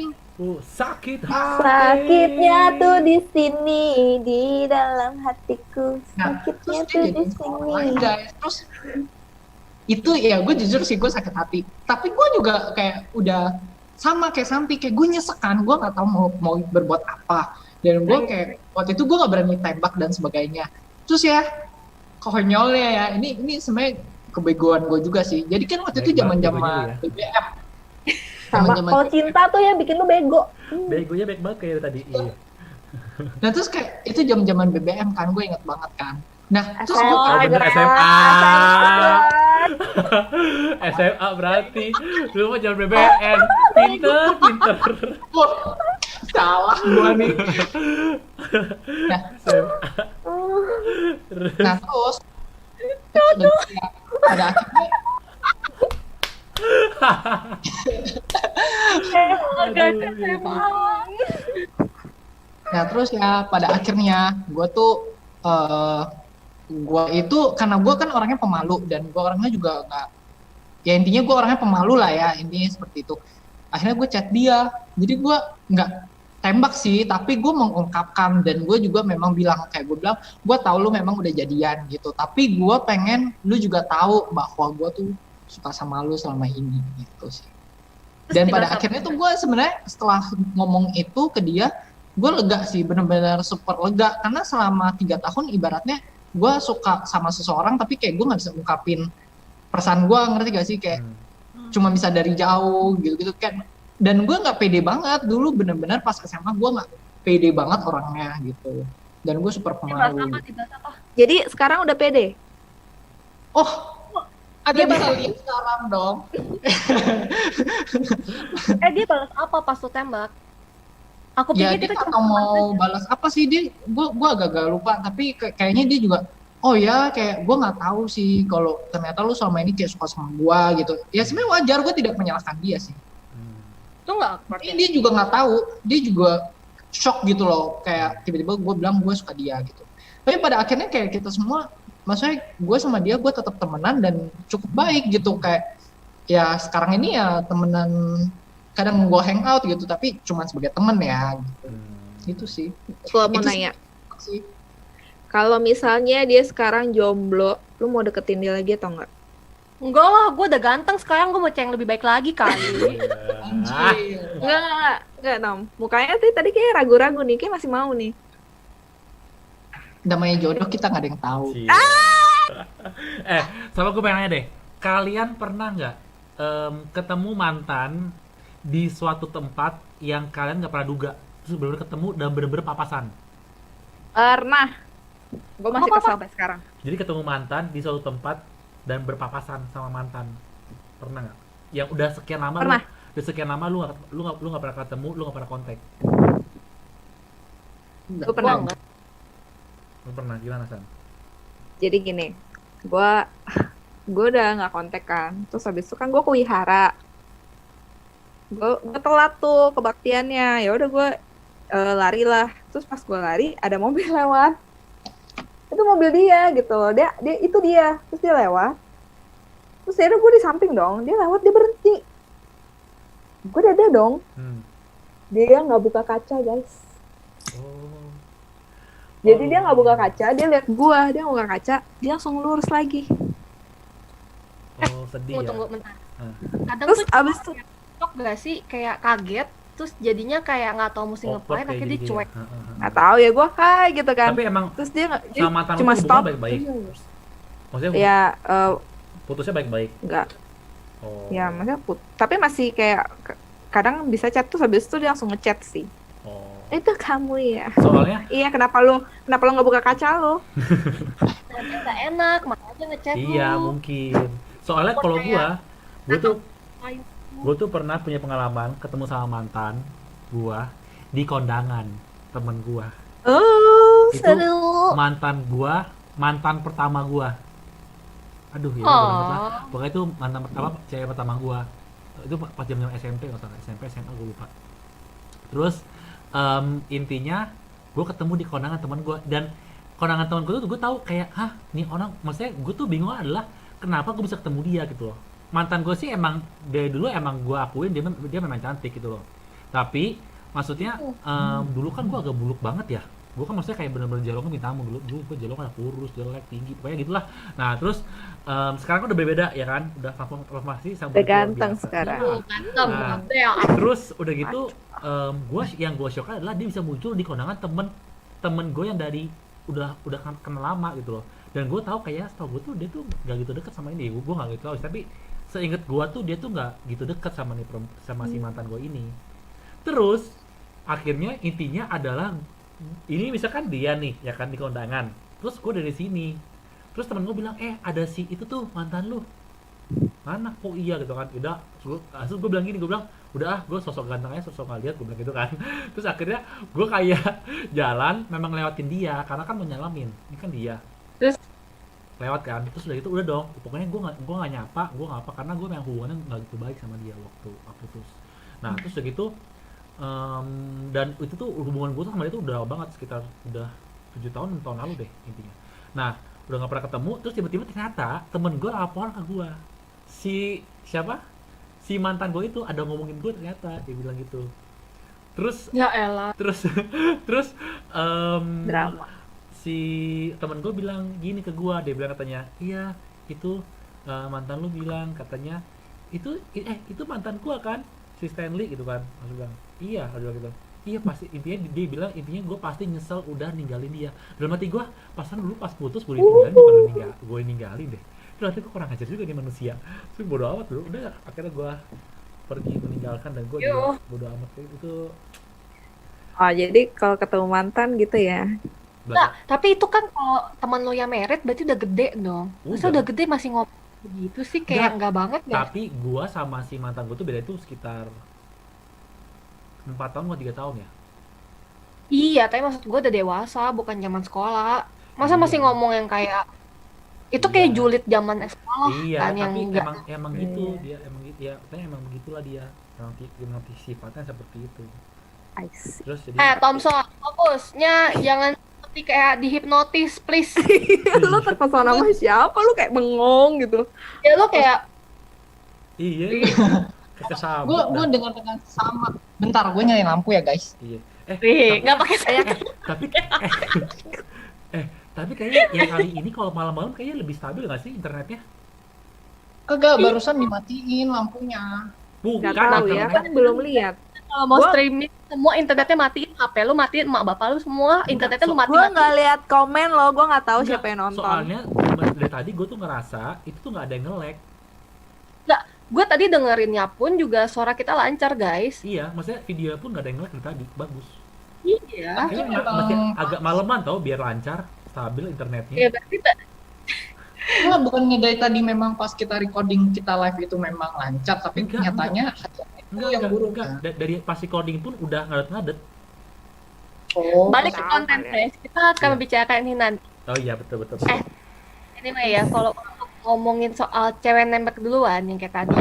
Sakit Sakitnya tuh di sini, di dalam hatiku. Nah, Sakitnya terus tuh dia di jadi sama orang sini. lain guys. Terus itu ya gue jujur sih gue sakit hati. Tapi gue juga kayak udah sama kayak Santi, kayak gue nyesek kan, gue nggak tahu mau berbuat apa. Dan gue kayak waktu itu gue nggak berani tembak dan sebagainya. Terus ya konyolnya ya, ini sebenarnya kebegoan gue juga sih. Jadi kan waktu itu zaman-zaman BBM. Sama, kalau cinta tuh ya bikin lu bego. Begonya baik banget kayak tadi. Iya. Nah terus kayak itu zaman-zaman BBM kan, gue inget banget kan. Nah terus gue Oh, bener Gerak. SMA. Gerak. SMA berarti lu mau jalan BBM. Pinter. salah gue nih. Nah, nah terus pada akhirnya Nah terus ya pada akhirnya gue tuh gue itu karena gue kan orangnya pemalu dan gue orangnya juga nggak, ya intinya gue orangnya pemalu lah ya, intinya seperti itu. Akhirnya gue chat dia, jadi gue nggak tembak sih, tapi gue mengungkapkan dan gue juga memang bilang, kayak gue bilang, gue tahu lu memang udah jadian gitu, tapi gue pengen lu juga tahu bahwa gue tuh suka sama lu selama ini gitu sih. Dan pada akhirnya tuh gue sebenarnya setelah ngomong itu ke dia, gue lega sih, bener-bener super lega, karena selama 3 tahun ibaratnya gue suka sama seseorang tapi kayak gue nggak bisa ungkapin perasaan gue, ngerti gak sih, kayak cuma bisa dari jauh gitu-gitu kan. Dan gue nggak pede banget dulu, bener-bener pas SMA gue nggak pede banget orangnya gitu, dan gue super pemalu gitu. Jadi sekarang udah pede? Oh, ada bisa lihat sekarang dong. Dia balas apa pas lu tembak? Aku Ya pikir dia kita atau mau balas apa sih, dia gue agak-agak lupa, tapi kayaknya dia juga, oh ya kayak gue nggak tahu sih kalau ternyata lu selama ini kayak suka sama gue gitu. Ya sebenarnya wajar, gue tidak menyalahkan dia sih. Itu nggak Tapi dia juga nggak tahu, dia juga shock gitu loh, kayak tiba-tiba gue bilang gue suka dia gitu. Tapi pada akhirnya kayak kita semua, maksudnya gue sama dia gue tetap temenan dan cukup baik gitu, kayak ya sekarang ini ya temenan, kadang gue hangout gitu tapi cuma sebagai temen ya gitu. Gitu sih. Kalau mau Itu nanya, sih. kalau misalnya dia sekarang jomblo, lu mau deketin dia lagi atau enggak? Enggak lah, gue udah ganteng sekarang, gue mau cari yang lebih baik lagi kali. Anjir. Enggak, Nom. Mukanya sih tadi kayak ragu-ragu nih, kayak masih mau nih. Namanya jodoh kita nggak ada yang tahu. Cie. Sama gue pengen nanya deh, kalian pernah nggak ketemu mantan di suatu tempat yang kalian nggak pernah duga, terus bener-bener ketemu dan bener-bener papasan? Pernah. Gue masih Apa-apa? kesel sampai sekarang. Jadi ketemu mantan di suatu tempat dan berpapasan sama mantan, pernah nggak? Yang udah sekian lama Pernah. udah sekian lama lu nggak pernah ketemu, lu nggak pernah kontak. Gue Gua pernah. enggak. Lu pernah gimana San? Jadi gini, gue udah nggak kontak kan. Terus habis itu kan gue ke wihara. Gue telat tuh kebaktiannya. Ya udah gue lari lah. Terus pas gue lari ada mobil lewat. Itu mobil dia gitu loh. Dia itu dia. Terus dia lewat. Terus ya udah gue di samping dong. Dia lewat, dia berhenti. Gue dada dong. Dia nggak buka kaca guys. Oh. Jadi dia nggak buka kaca, dia lihat gua, dia nggak buka kaca, dia langsung lurus lagi. Oh, sedih ya. Tunggu bentar. Ah. Kadang Terus tuh abis itu cocok gak sih, kayak kaget, terus jadinya kayak nggak tahu mesti Awkward ngapain, kayak akhirnya dia gitu ya. cuek. nggak tahu ya gua kayak gitu kan. Tapi emang Terus dia nggak, dia sama mantan lu cuma tuh stop. hubungan baik-baik. terus dia lurus. Maksudnya Ya putusnya baik-baik. nggak, Oh. ya maksudnya tapi masih kayak kadang bisa chat tuh habis itu dia langsung ngechat sih. Oh. Itu kamu ya? Soalnya Iya, kenapa lu nggak buka kaca lu? Nanti nggak enak, makanya ngechat iya lu. mungkin. Soalnya kalau Kayak- gue tuh pernah punya pengalaman ketemu sama mantan gua di kondangan temen gua. Oh, Itu seru. mantan pertama gua. Aduh ya Oh. banget lah. Pokoknya itu mantan pertama, cewek pertama gua. Itu pas zaman SMP nggak salah, SMP SMA gue lupa. Terus intinya gue ketemu di kondangan teman gue, dan kondangan teman gue tuh gue tahu kayak, hah nih orang, maksudnya gue tuh bingung adalah kenapa gue bisa ketemu dia gitu loh. Mantan gue sih emang dari dulu emang gue akuin dia memang cantik gitu loh, tapi maksudnya dulu kan gue agak buluk banget ya. Gue kan maksudnya kayak bener-bener jalongnya minta ampun, dulu gue jalongnya kurus, jelek, tinggi, pokoknya gitulah. Nah terus sekarang kan udah berbeda ya kan, udah transformasi sama Udah luar ganteng biasa. sekarang. Iya. Ganteng, Nah. ganteng ya. Terus udah gitu yang gue shock adalah dia bisa muncul di kondangan temen gue yang dari udah kenal lama gitu loh. Dan gue tahu kayak setahu gue tuh dia tuh gak gitu deket sama ini. Gue gak gitu tahu, tapi seinget gue tuh dia tuh gak gitu deket sama si mantan gue ini. Terus akhirnya intinya adalah ini misalkan dia nih ya kan di kondangan, terus gue dari sini, terus temen gue bilang ada si itu tuh mantan lu, mana kok iya gitu kan. Udah langsung gue bilang gini, gue bilang udah gue sosok ganteng aja, sosok gak lihat, gue bilang gitu kan. Terus akhirnya gue kayak jalan memang lewatin dia karena kan mau nyalamin, ini kan dia Terus? lewat kan. Terus udah gitu udah dong, pokoknya gue nggak nyapa, gue nggak apa, karena gue memang hubungannya nggak gitu baik sama dia waktu putus. Nah terus udah gitu dan itu tuh hubungan gue tuh sama dia tuh udah lama banget, sekitar udah 7 tahun 6 tahun lalu deh intinya. Nah udah nggak pernah ketemu, terus tiba-tiba ternyata temen gue lapor ke gue, si mantan gue itu ada ngomongin gue, ternyata dia bilang gitu. Terus Ya elah. terus Drama. si temen gue bilang gini ke gue, dia bilang katanya, iya itu mantan lu bilang katanya itu mantan gue kan, si Stanley gitu kan. Aku bilang iya, aku bilang gitu. Iya pasti, intinya dia bilang intinya gue pasti nyesel udah ninggalin dia. Dalam hati gue pasan dulu pas putus gue ditinggalin, bukan gue ninggalin deh. Terus nanti gue kurang ajar juga nih manusia. Tapi bodo amat dulu, udah akhirnya gue pergi meninggalkan, dan gue juga bodo amat kayak itu. Oh, jadi kalau ketemu mantan gitu ya. Nah, tapi itu kan kalau teman lo yang merit berarti udah gede dong. Masa Udah. udah gede masih ngomong begitu sih, kayak nggak banget ya? Tapi gue sama si mantan gue tuh beda itu sekitar 4 tahun atau 3 tahun ya. Iya, tapi maksud gue udah dewasa, bukan zaman sekolah. Masa Iya. masih ngomong yang kayak itu kayak Iya. julid zaman sekolah Iya, kan, yang tapi enggak. emang gitu dia, emang gitu ya, katanya emang begitulah dia. Emang sifatnya seperti itu. I see. Terus jadi Thompson, fokusnya jangan seperti kayak dihipnotis, please. Lu terpesona sama siapa? Lu kayak bengong gitu. Ya lo kayak iya, kesambet Gue dah. dengan sama. Bentar, gue nyalain lampu ya guys. Iya. nggak pakai saya. Tapi kayaknya yang kali ini kalau malam-malam kayaknya lebih stabil nggak sih internetnya? Kagak, barusan dimatiin lampunya. Bukan, Nggak tahu ya, kan belum lihat. Kalau mau Gua- streaming semua internetnya matiin, HP lu matiin, emak bapak lu semua internetnya lu Gue matiin. nggak lihat komen loh, gue nggak tahu Enggak, siapa yang nonton. soalnya dari tadi gue tuh ngerasa itu tuh nggak ada yang nge-lag. Gue tadi dengerinnya pun juga suara kita lancar, guys. Iya, maksudnya video pun nggak ada yang nge-lag dari tadi, bagus. Iya. Kayaknya memang- masih agak maleman tau biar lancar, stabil internetnya. Ya berarti Enggak, bukannya dari tadi memang pas kita recording kita live itu memang lancar, tapi Enggak, nyatanya itu yang buruk kan. Dari pas recording pun udah ngadet-ngadet. Oh, balik ke tahu konten kali ya. guys. Kita akan Iya. membicarakan ini nanti. Oh iya, betul. Anyway ya, kalau untuk ngomongin soal cewek nembak duluan yang kayak tadi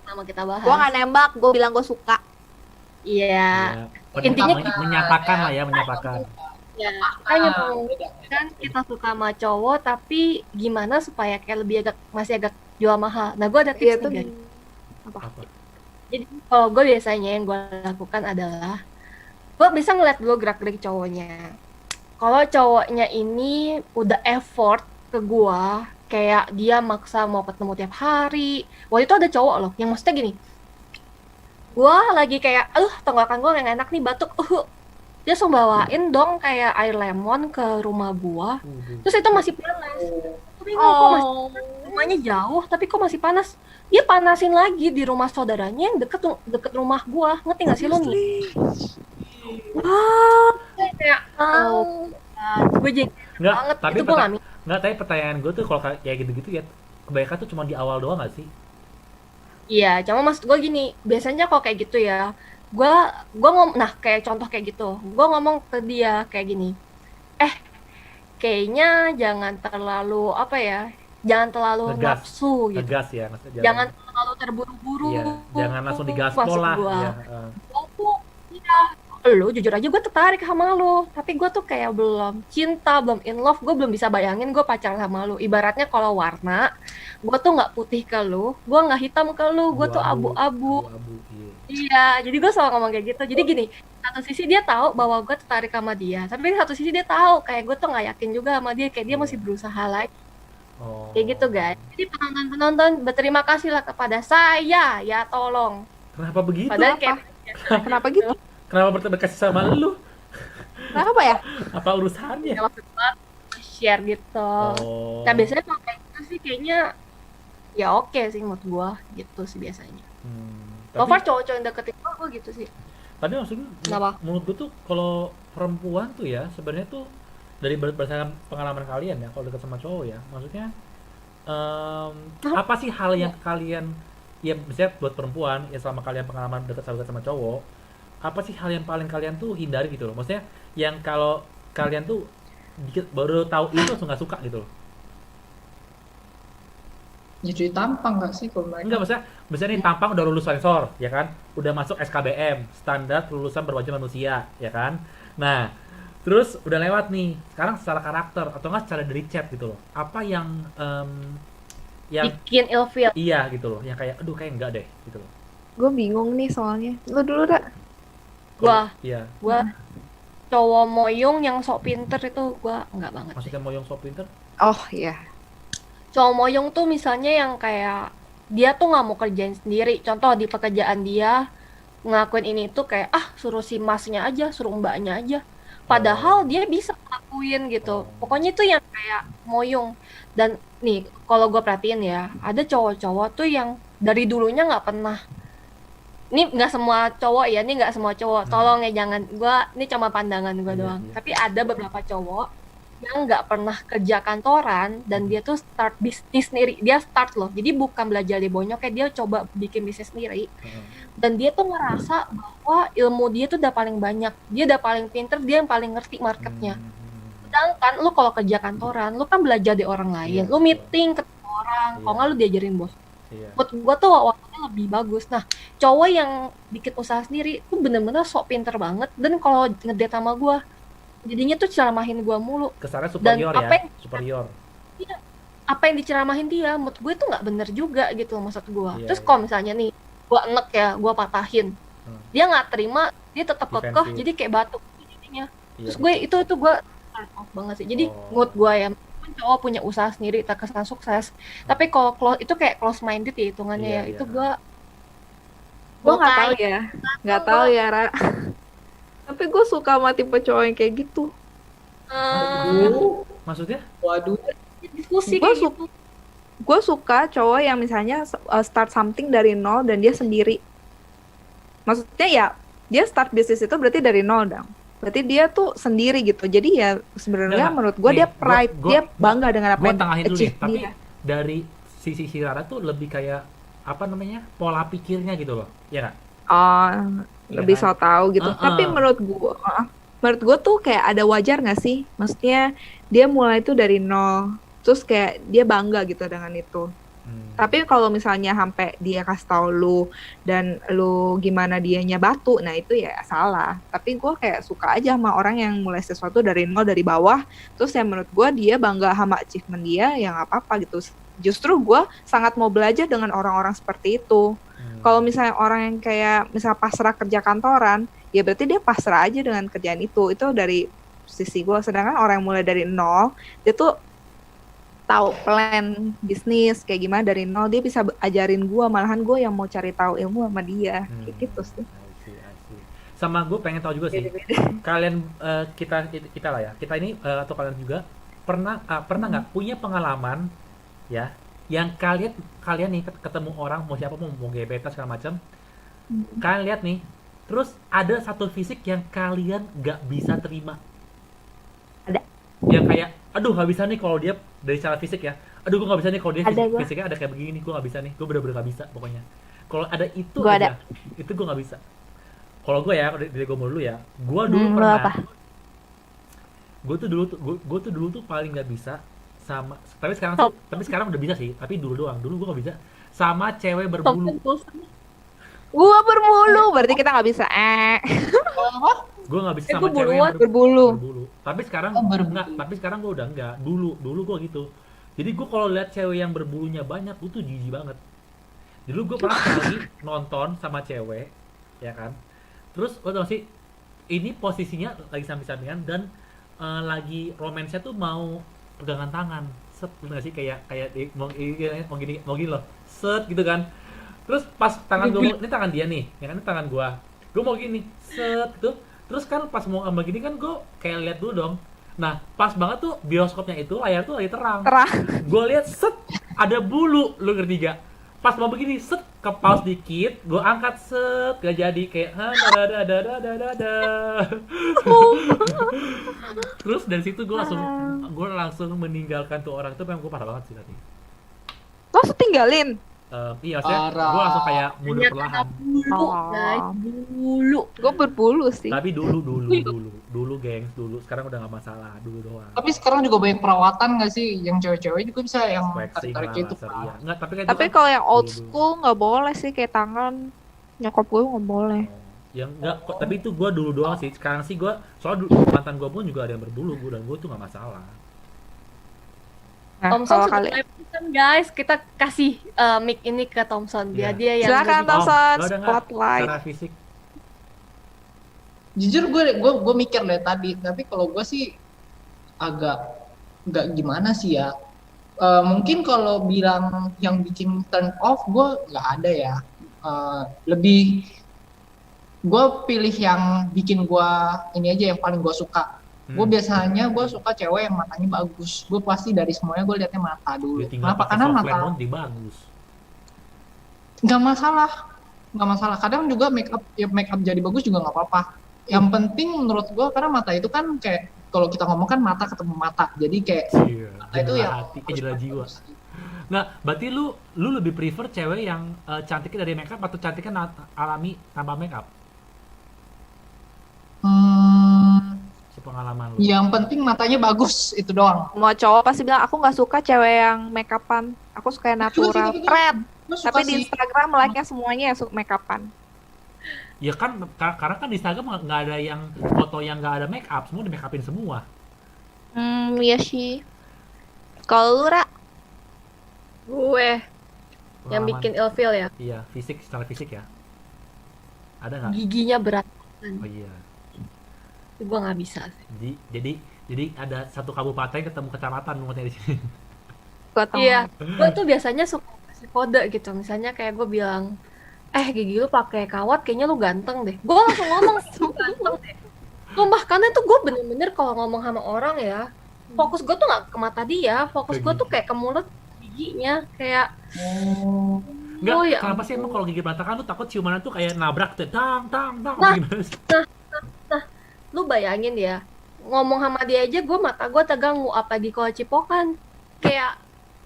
sama kita bahas. Gue nggak nembak, gue bilang gue suka. Iya. Ya, Intinya menyatakan lah ya, menyatakan. Ya, makanya kan kita suka sama cowok, tapi gimana supaya kayak masih agak jual mahal. Nah, gue ada Iya tips tuh. nih guys. Apa? Apa? Jadi kalau gue biasanya yang gue lakukan adalah gue bisa ngeliat dulu gerak-gerik cowoknya. Kalau cowoknya ini udah effort ke gue, kayak dia maksa mau ketemu tiap hari. Waktu itu ada cowok loh, yang maksudnya gini, gue lagi kayak, tenggorokan gue nggak enak nih, batuk. Dia langsung bawain dong kayak air lemon ke rumah gue. Terus itu masih panas. Tapi kok masih rumahnya jauh, tapi kok masih panas? Dia panasin lagi di rumah saudaranya yang deket rumah gua. Ngerti gak sih lo nih? Kayak gue jadi Enggak, banget tapi itu gue gak enggak, tapi pertanyaan gue tuh kalau kayak gitu-gitu ya, kebanyakan tuh cuma di awal doang gak sih? Iya, cuma maksud gue gini, biasanya kalau kayak gitu ya, gue nah kayak contoh kayak gitu, gue ngomong ke dia kayak gini, kayaknya jangan terlalu jangan terlalu Ngegas. nafsu gitu, Ngegas ya, maksudnya jangan terlalu terburu-buru. iya, jangan langsung digaspol maksud lah. gua. Iya, Iya, lu jujur aja gue tertarik sama lu, tapi gue tuh kayak belum cinta, belum in love, gue belum bisa bayangin gue pacaran sama lu. Ibaratnya kalau warna, gue tuh nggak putih ke lu, gue nggak hitam ke lu, gue tuh abu-abu. iya. Iya, jadi gue selalu ngomong kayak gitu. Jadi gini, satu sisi dia tahu bahwa gue tertarik sama dia, tapi di satu sisi dia tahu kayak gue tuh nggak yakin juga sama dia, kayak dia masih berusaha lagi. Oh. Kayak gitu guys. Jadi penonton-penonton berterima kasih lah kepada saya, ya tolong. Kenapa begitu? Padahal kayak Kenapa gitu? Kenapa berterima kasih sama lu? Kenapa ya? Apa urusannya? ya maksud gue share gitu. Oh. Nah biasanya kalau kayak gitu sih kayaknya ya oke sih menurut gue gitu sih biasanya. So far cowok-cowok yang deketin gue gitu sih. Tapi maksudnya Kenapa? menurut gue tuh kalau perempuan tuh ya sebenarnya tuh dari berdasarkan pengalaman kalian ya kalau dekat sama cowok ya, maksudnya apa sih hal yang kalian ya misalnya buat perempuan ya selama kalian pengalaman dekat sama cowok, apa sih hal yang paling kalian tuh hindari gitu loh, maksudnya yang kalau kalian tuh dikit baru tahu itu langsung nggak suka gitu loh. Jadi tampang nggak sih kalau mereka? Enggak, misalnya nih tampang udah lulus sensor ya kan, udah masuk SKBM standar lulusan berwajib manusia ya kan, nah terus udah lewat nih sekarang secara karakter atau enggak secara dari chat gitu loh, apa yang Bikin ilfeel. iya gitu loh, yang kayak aduh kayak enggak deh gitu loh. Gue bingung nih soalnya. Lu dulu, Ra. Gua Iya, cowok moyong yang sok pinter itu gua enggak banget. maksudnya mau yang so pinter. Oh iya. Cowok moyong tuh misalnya yang kayak dia tuh nggak mau kerjain sendiri. Contoh di pekerjaan dia ngelakuin ini tuh kayak suruh si masnya aja, suruh mbaknya aja. Padahal dia bisa ngelakuin gitu. Pokoknya itu yang kayak moyong. Dan nih kalau gue perhatiin ya, ada cowok-cowok tuh yang dari dulunya nggak pernah. Ini nggak semua cowok ya, ini nggak semua cowok. Tolong ya jangan, ini cuma pandangan gue Iya, doang. iya. Tapi ada beberapa cowok yang nggak pernah kerja kantoran dan dia tuh start bisnis sendiri. Dia start loh, jadi bukan belajar di bonyok, kayak dia coba bikin bisnis sendiri. Dan dia tuh ngerasa bahwa ilmu dia tuh udah paling banyak, dia udah paling pinter, dia yang paling ngerti marketnya. Sedangkan lu kalau kerja kantoran, lu kan belajar di orang lain, Iya, lu betul. meeting ketemu orang, kalau nggak lu diajarin bos. Iya. Buat gua tuh waktunya lebih bagus. Nah, cowok yang bikin usaha sendiri tuh bener-bener sok pinter banget, dan kalau ngedate sama gua jadinya tuh ceramahin gua mulu. Kesannya superior apa ya, yang- superior. Apa yang diceramahin dia, menurut gue itu nggak bener juga gitu maksud gua. Iya, Terus iya. kalau misalnya nih gua enek ya, gua patahin, dia nggak terima, dia tetap kekeh, Defensif. jadi kayak batuk jadinya. Iya, Terus gue itu gue turn off banget sih. Jadi Oh. menurut gue ya, cowok punya usaha sendiri terkesan sukses. Tapi kalau itu kayak close minded ya hitungannya Iya, ya. iya. Itu gue Gue nggak tahu kayak ya, nggak tahu ya Ra. Tapi gue suka sama tipe cowok yang kayak gitu. Maksudnya? Waduh. diskusi Gue kayak gitu. gue suka cowok yang misalnya start something dari nol dan dia sendiri. Maksudnya ya dia start bisnis itu berarti dari nol dong. Berarti dia tuh sendiri gitu. Jadi ya sebenarnya Nggak. menurut gue Nih, dia pride, dia bangga dengan apa Gue yang tengahin dulu nih, achieve tapi dia. dari sisi si Rara tuh lebih kayak apa namanya, pola pikirnya gitu loh, ya nggak? Oh, Iya lebih kan? so tau gitu. Tapi menurut gue tuh kayak ada wajar nggak sih? Maksudnya dia mulai tuh dari nol, terus kayak dia bangga gitu dengan itu. Tapi kalau misalnya sampai dia kasih tau lu dan lu gimana dianya batu, nah itu ya salah. Tapi gue kayak suka aja sama orang yang mulai sesuatu dari nol dari bawah, terus yang menurut gue dia bangga sama achievement dia, ya nggak apa-apa gitu. Justru gue sangat mau belajar dengan orang-orang seperti itu. Kalau misalnya orang yang kayak misalnya pasrah kerja kantoran, ya berarti dia pasrah aja dengan kerjaan itu. Itu dari sisi gue. Sedangkan orang yang mulai dari nol, dia tuh tahu plan bisnis kayak gimana dari nol, dia bisa ajarin gue, malahan gue yang mau cari tahu ilmu sama dia kayak gitu sih. I see. Sama gue pengen tahu juga sih, kalian kita lah ya, kita ini atau kalian juga pernah nggak punya pengalaman ya, yang kalian nih ketemu orang, mau siapa mau gebetan segala macam, kalian lihat nih, terus ada satu fisik yang kalian nggak bisa terima. Ada. Yang kayak, aduh nggak bisa nih kalau dia dari secara fisik ya, aduh gue nggak bisa nih kalau dia Ada gua. fisiknya ada kayak begini, gue nggak bisa nih, gue bener-bener nggak bisa pokoknya. Kalau ada itu Gua aja, itu gue nggak bisa. Kalau gue ya, dari gue dulu ya, gue dulu Lo pernah, apa? gue tuh dulu tuh paling nggak bisa sama, tapi sekarang udah bisa sih, tapi dulu doang, dulu gue nggak bisa sama cewek berbulu. Gue berbulu, berarti kita nggak bisa. Gue nggak bisa Itu sama cewek buluan. yang Berbulu. berbulu. Tapi sekarang berbulu. enggak, tapi sekarang gue udah enggak. Dulu gue gitu. Jadi gue kalau lihat cewek yang berbulunya banyak, gue tuh jijik banget. Dulu gue pernah sekali nonton sama cewek, ya kan. Terus lo tau sih, ini posisinya lagi samping-sampingan dan lagi romansnya tuh mau pegangan tangan. Set, lu nggak sih kayak mau gini loh. Set gitu kan. Terus pas tangan gue, ini tangan dia nih, ya kan, ini tangan gue mau gini, set gitu. Terus kan pas mau sama gini kan gue kayak lihat dulu dong. Nah pas banget tuh bioskopnya itu layar tuh lagi terang. Gue lihat set ada bulu, lu ngerti gak? Pas mau begini set ke pause dikit, gue angkat set, gak jadi kayak Terus dari situ gue langsung meninggalkan tuh orang itu, memang gue parah banget sih tadi. Lo tinggalin? Iya, saya Parah. gue langsung kayak mundur perlahan. Bulu, guys, bulu. Gue berbulu sih. Tapi dulu gengs, dulu. Sekarang udah gak masalah, dulu doang. Tapi sekarang juga banyak perawatan nggak sih, yang cewek-cewek juga bisa yang Waxing tarik-tarik lah, itu laser, kan. iya. Enggak, tapi kan Tapi itu kan kalau yang old dulu. school nggak boleh sih, kayak tangan nyokap gue nggak boleh. Yang enggak kok, tapi itu gue dulu doang sih. Sekarang sih gue, soalnya dulu mantan gue pun juga ada yang berbulu, dan gue tuh gak masalah. Nah, Thompson kalau sudah kali mulai pesan, guys. Kita kasih mic ini ke Thompson biar Iya. dia yang silakan lebih- Thompson, Lo ada nggak spotlight. secara fisik? Jujur gue mikir dari tadi, tapi kalau gue sih agak nggak gimana sih ya. Mungkin kalau bilang yang bikin turn off, gue nggak ada ya. Lebih gue pilih yang bikin gue ini aja, yang paling gue suka. Gue biasanya gue suka cewek yang matanya bagus. Gue pasti dari semuanya gue liatnya mata dulu. Dia tinggal Kenapa? pakai Karena soft mata lens dia bagus. nggak masalah. Kadang juga make up jadi bagus juga nggak apa-apa. Yang penting menurut gue, karena mata itu kan kayak, kalau kita ngomong kan mata ketemu mata. Jadi kayak Iya, mata itu jendela ya hati, jendela jiwa. Nah, berarti lu lebih prefer cewek yang cantiknya dari makeup atau cantiknya alami tanpa makeup? Sepengalaman lu. Yang penting matanya bagus, itu doang. Mau cowok pasti bilang aku nggak suka cewek yang make upan, aku suka yang natural, keren. Gue suka Tapi di sih. Instagram like-nya semuanya yang make upan. Ya kan, karena kan di Instagram nggak ada yang foto yang nggak ada make up, semua di make upin semua. Iya sih. Kalau lu Ra, gue yang Pengalaman. bikin ilfeel ya. Iya, secara fisik ya. Ada nggak? Giginya berat. Oh iya. Gue nggak bisa sih. Jadi Jadi ada satu kabupaten ketemu kecamatan maksudnya di sini. Gua tahu. Iya, gue tuh biasanya suka kasih kode gitu. Misalnya kayak gue bilang, gigi lu pakai kawat, kayaknya lu ganteng deh. Gue langsung ngomong, lu ganteng deh. Sumpah, karena tuh gue bener-bener kalau ngomong sama orang ya, fokus gue tuh gak ke mata dia, fokus Ke gue tuh gigi. kayak ke mulut giginya. Kayak, Oh. Enggak, oh ya kenapa sih emang ampun. kalau gigi berantakan lu takut ciumanan tuh kayak nabrak tuh, tang tang tang Nah, gimana sih? nah, lu bayangin ya, ngomong sama dia aja gue mata gue tegang, apalagi kalau cipokan. Kayak,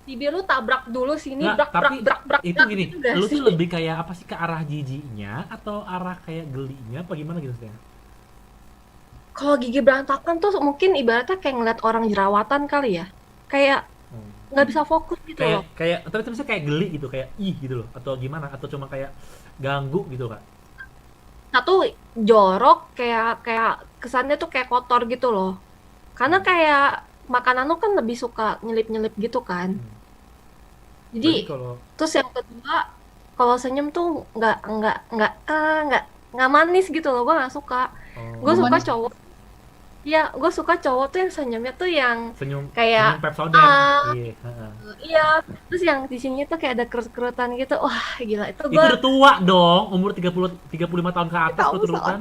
bibir lu tabrak dulu sini, Nggak, brak, brak, tapi brak, brak, itu brak, gini, gitu gak lu sih? tuh lebih kayak apa sih, ke arah jijinya atau arah kayak gelinya apa gimana gitu sih? Kalau gigi berantakan tuh mungkin ibaratnya kayak ngeliat orang jerawatan kali ya. Kayak Hmm. nggak bisa fokus gitu Kayak loh. kayak tapi misalnya kayak geli gitu, kayak ih gitu loh, atau gimana, atau cuma kayak ganggu gitu kak? Satu jorok, kayak kayak kesannya tuh kayak kotor gitu loh. Karena kayak makanan lu kan lebih suka nyelip-nyelip gitu kan. Hmm. Berarti Jadi kalau terus yang kedua, kalau senyum tuh nggak manis gitu loh. Gue nggak suka. Gue Gue oh, suka manis. cowok. Ya, gue suka cowok tuh yang senyumnya tuh yang senyum senyum kayak Pepsodent, iya, heeh. iya. Terus yang di sini tuh kayak ada kerut-kerutan gitu. Wah, gila itu Itu gue udah tua dong, umur 30 35 tahun ke atas Tahu keturutan.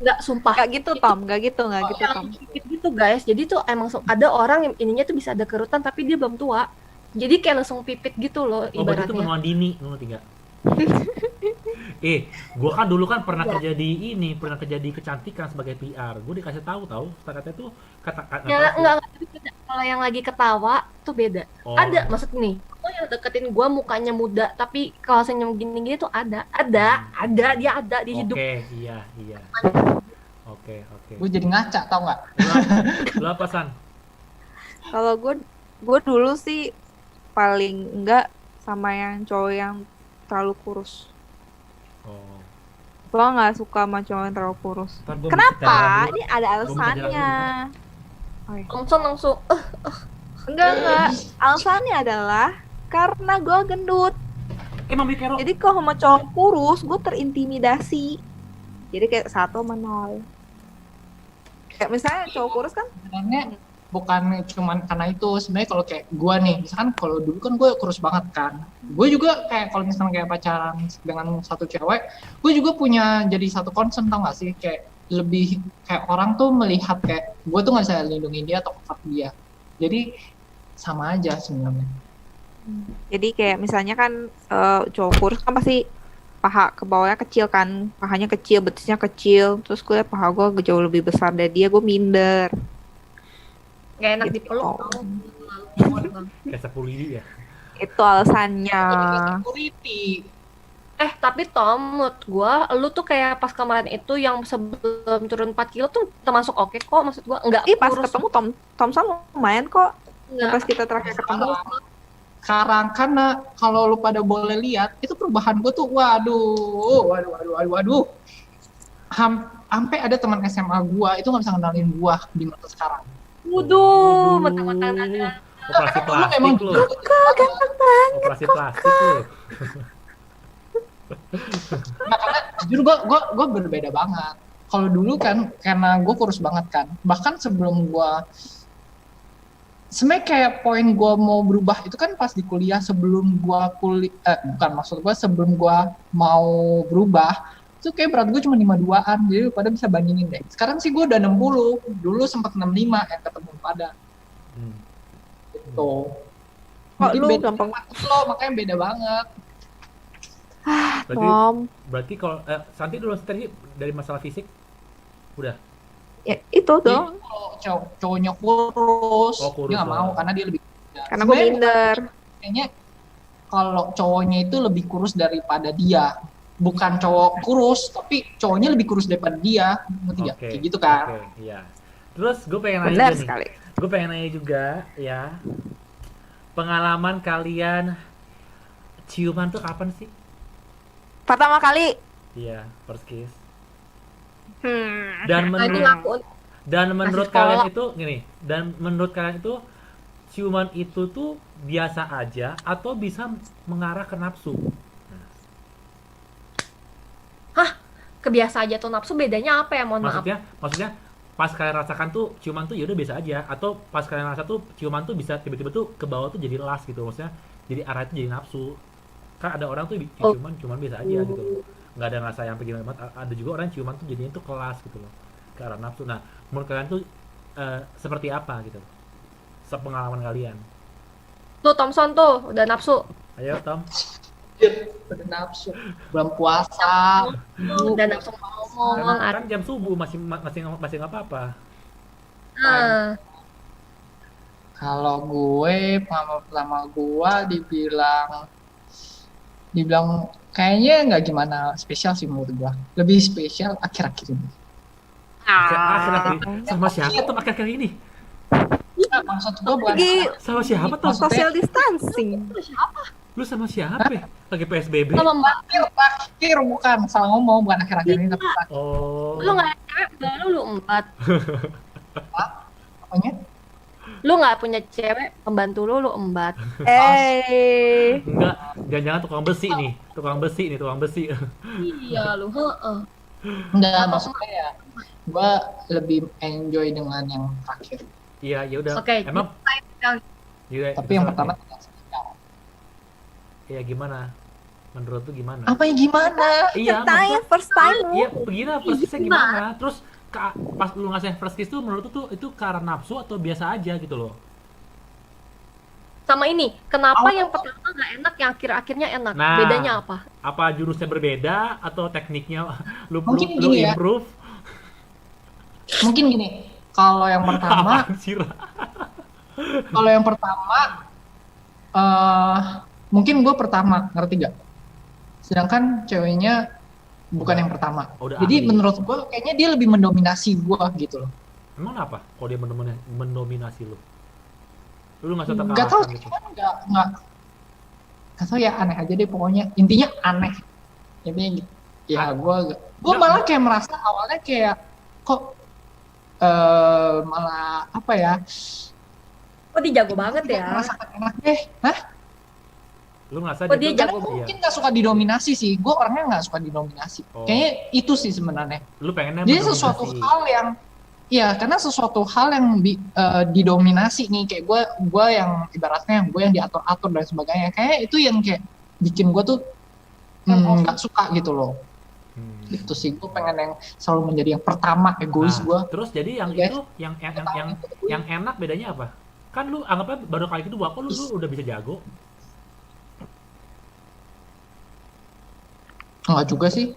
nggak sumpah. Gak gitu Itu Tom, gak gitu, gak gitu yang Tom. pipit gitu guys. Jadi tuh emang ada orang yang ininya tuh bisa ada kerutan tapi dia belum tua. Jadi kayak langsung pipit gitu loh Oh, berarti itu ibaratnya. penuaan dini, ngerti nggak? Gua kan dulu kan pernah kerja di ini, pernah kerja di kecantikan sebagai PR. Gue dikasih tahu katanya tuh kata nggak tahu Ya sih. enggak tapi beda. Kalau yang lagi ketawa tuh beda. Oh, Ada maksud nih. Oh yang deketin gua mukanya muda tapi kalau senyum gini-gini tuh ada dia ada di hidup. oke, iya, iya. Oke, oke. Gue jadi ngaca tau nggak? Lu apa San? Kalau gue dulu sih paling enggak sama yang cowok yang terlalu kurus. Oh, Gue nggak suka sama cowok yang terlalu kurus. ntar gua Kenapa? minta Ini ada Gua minta alasannya. Oh, iya. Langsung Enggak. Alasannya adalah karena gue gendut. Mami Vero. Jadi kalau sama cowok kurus, gue terintimidasi. Jadi kayak 1-0. Kayak misalnya cowok kurus kan, Sebenarnya bukan cuman karena itu, sebenarnya kalau kayak gue nih, misalkan kalau dulu kan gue kurus banget kan, gue juga kayak kalau misalnya kayak pacaran dengan satu cewek, gue juga punya jadi satu concern, tau gak sih, kayak lebih kayak orang tuh melihat kayak gue tuh nggak bisa lindungi dia atau cover dia, jadi sama aja sebenarnya. jadi kayak misalnya kan cowok kurus kan pasti paha ke bawahnya kecil kan, pahanya kecil, betisnya kecil. Terus gue liat paha gue jauh lebih besar dari dia, gue minder. nggak enak Gitu. dipeluk. Kayak 10 ini ya. Itu alasannya. Security. Tapi Tom, menurut gua, lu tuh kayak pas kemarin itu yang sebelum turun 4 kilo tuh termasuk oke kok, maksud gua enggak Ih pas kurus, ketemu Tom lumayan kok. enggak. Pas kita terakhir ketemu. Sekarang karena kalau lu pada boleh lihat itu perubahan gue tuh waduh. Sampai ada teman SMA gue itu nggak bisa kenalin gue di mata sekarang. Waduh, mentang-mentang ada. Operasi Lu plastik emang lu. gitu. Operasi plastik lu. Nah, karena jujur gue berbeda banget. Kalau dulu kan karena gue kurus banget kan. Bahkan sebelum gue sebenarnya kayak poin gue mau berubah itu kan pas di kuliah sebelum gue bukan maksud gue sebelum gue mau berubah itu kayak berat gue cuma 52-an, jadi lu pada bisa bandingin deh. Sekarang sih gue udah 60, dulu sempat 65 yang ketemu pada Hmm. gitu. Kok Jadi lu beda gampang banget lo, makanya beda banget. Berarti Tom? berarti kalau Santi dulu tadi dari masalah fisik udah. Ya itu dong. Jadi kalau cowoknya kurus, Oh, kurus dia nggak doang. mau karena dia lebih Karena gue Sebenarnya minder. kayaknya kalau cowoknya itu lebih kurus daripada dia, bukan cowok kurus tapi cowoknya lebih kurus daripada dia, ngerti nggak? Oke. Kayak gitu kan. Oke, iya. Terus gue pengen nanya Benar juga nih. sekali. Gue pengen nanya juga ya. Pengalaman kalian ciuman tuh kapan sih? Pertama kali. Iya, first kiss. Hmm. Nah, ini ngaku Dan menurut Masih kalian sekolah. itu gini, dan menurut kalian itu ciuman itu tuh biasa aja atau bisa mengarah ke nafsu? kebiasa aja tuh nafsu, bedanya apa ya, mohon maaf. Maksudnya pas kalian rasakan tuh ciuman tuh ya udah biasa aja, atau pas kalian rasa tuh ciuman tuh bisa tiba-tiba tuh ke bawah tuh jadi las gitu, maksudnya jadi arah itu jadi nafsu. Kan ada orang tuh Oh. ciuman biasa aja gitu loh, nggak ada ngerasa yang gimana banget. Ada juga orang ciuman tuh jadinya tuh kelas gitu loh, ke arah nafsu. Nah, menurut kalian tuh seperti apa gitu, sepengalaman kalian? Tuh Thompson tuh udah nafsu. Ayo Tom. Udah nafsu. Bulan puasa. Udah nafsu ngomong. Kan jam subuh masih nggak apa-apa. Ah, Kalau gue, pengalaman pertama gue dibilang kayaknya nggak gimana spesial sih menurut gue. Lebih spesial akhir-akhir ini. Akhir-akhir sama siapa Tom akhir-akhir ini? Nah, maksud gue bukan Lagi Sama siapa Tom? social distancing. Lu sama siapa? Lagi PSBB? sama Mbak. akhir bukan salah ngomong, bukan akhir-akhir ini tapi terakhir. Oh. Lu nggak cewek, baru lu 4. Apanya? Lu nggak punya cewek, pembantu lu 4. Enggak, jangan-jangan tukang besi nih, tukang besi. Iya lu, heeh. Enggak, maksudnya ya gue lebih enjoy dengan yang terakhir. Iya, ya udah. Oke, Emang yaudah, Tapi yang terserah pertama nih. tidak spesial. Iya gimana? Menurut tuh gimana? Apa yang gimana? Iya, Tanya first time. iya, begini first kiss-nya gimana? Terus pas lu ngasih first kiss tuh menurut tuh itu karena nafsu atau biasa aja gitu loh? Sama ini, kenapa Awal- yang pertama nggak enak, yang akhir-akhirnya enak? Nah. Bedanya apa? Apa jurusnya berbeda atau tekniknya lu Mungkin lu gini ya. improve? Mungkin gini, kalau yang pertama Apaan sih, Ra? kalau yang pertama mungkin gue pertama, ngerti gak? Sedangkan ceweknya bukan yang pertama. Udah Jadi ahli. menurut gue kayaknya dia lebih mendominasi gue gitu loh. Emang apa? Kalau dia mendominasi lu? Lu nggak suka Gak tau terkalahkan sih, gitu? cuman gak tau ya, aneh aja deh pokoknya. Intinya aneh. Intinya gitu. Ya gue malah kayak merasa awalnya kayak kok malah apa ya? Oh dia jago banget Kayak ya? merasakan enak deh. Hah? Lu ngerasa Oh, dia tuh- jago Gue iya. mungkin gak suka didominasi sih. Gue orangnya gak suka didominasi. Oh. Kayaknya itu sih sebenarnya. Lu pengennya Jadi mendominasi. sesuatu hal yang ya karena sesuatu hal yang didominasi nih, kayak gue yang ibaratnya gue yang diatur-atur dan sebagainya, kayak itu yang kayak bikin gue tuh nggak suka gitu loh. Itu sih, gue pengen yang selalu menjadi yang pertama, egois Nah, gue. terus jadi yang Iya. itu yang enak bedanya apa? Kan lu anggapnya baru kali kedua, kok lu udah bisa jago? Enggak juga sih.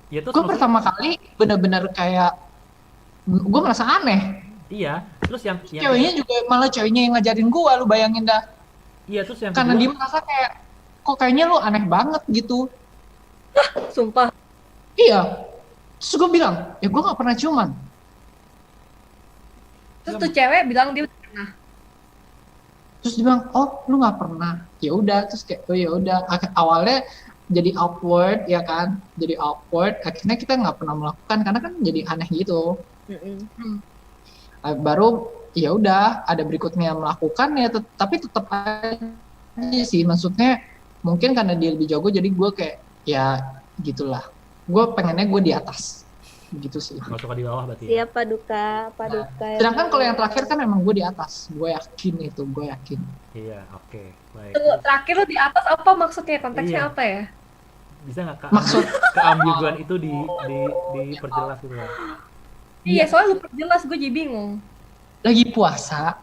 Ya terus Gue maksud- pertama kali bener-bener kayak gue merasa aneh. iya, terus yang Ceweknya juga malah ceweknya yang ngajarin gue, lu bayangin dah. iya terus yang Karena kedua, dia merasa kayak kok kayaknya lu aneh banget gitu. Sumpah. Iya. Terus gue bilang, ya gue gak pernah ciuman. Terus tuh cewek bilang dia udah pernah. Terus dia bilang, oh lu gak pernah. Ya udah, terus kayak oh ya udah. Awalnya jadi awkward ya kan, jadi awkward. Akhirnya kita nggak pernah melakukan karena kan jadi aneh gitu. Baru ya udah ada berikutnya melakukan ya, tapi tetap aja sih. Maksudnya mungkin karena dia lebih jago, jadi gue kayak ya gitulah. Gue pengennya gue di atas, gitu sih. nggak suka di bawah berarti. Iya Paduka, Paduka. Sedangkan kalau yang terakhir kan memang gue di atas, gue yakin itu, gue yakin. Iya, oke, baik. Tunggu, terakhir lu di atas apa maksudnya? Konteksnya Iya. apa ya? Bisa nggak Maksud keambiguan itu diperjelas gitu loh? Iya, soalnya lu perjelas, gue jadi bingung. lagi puasa.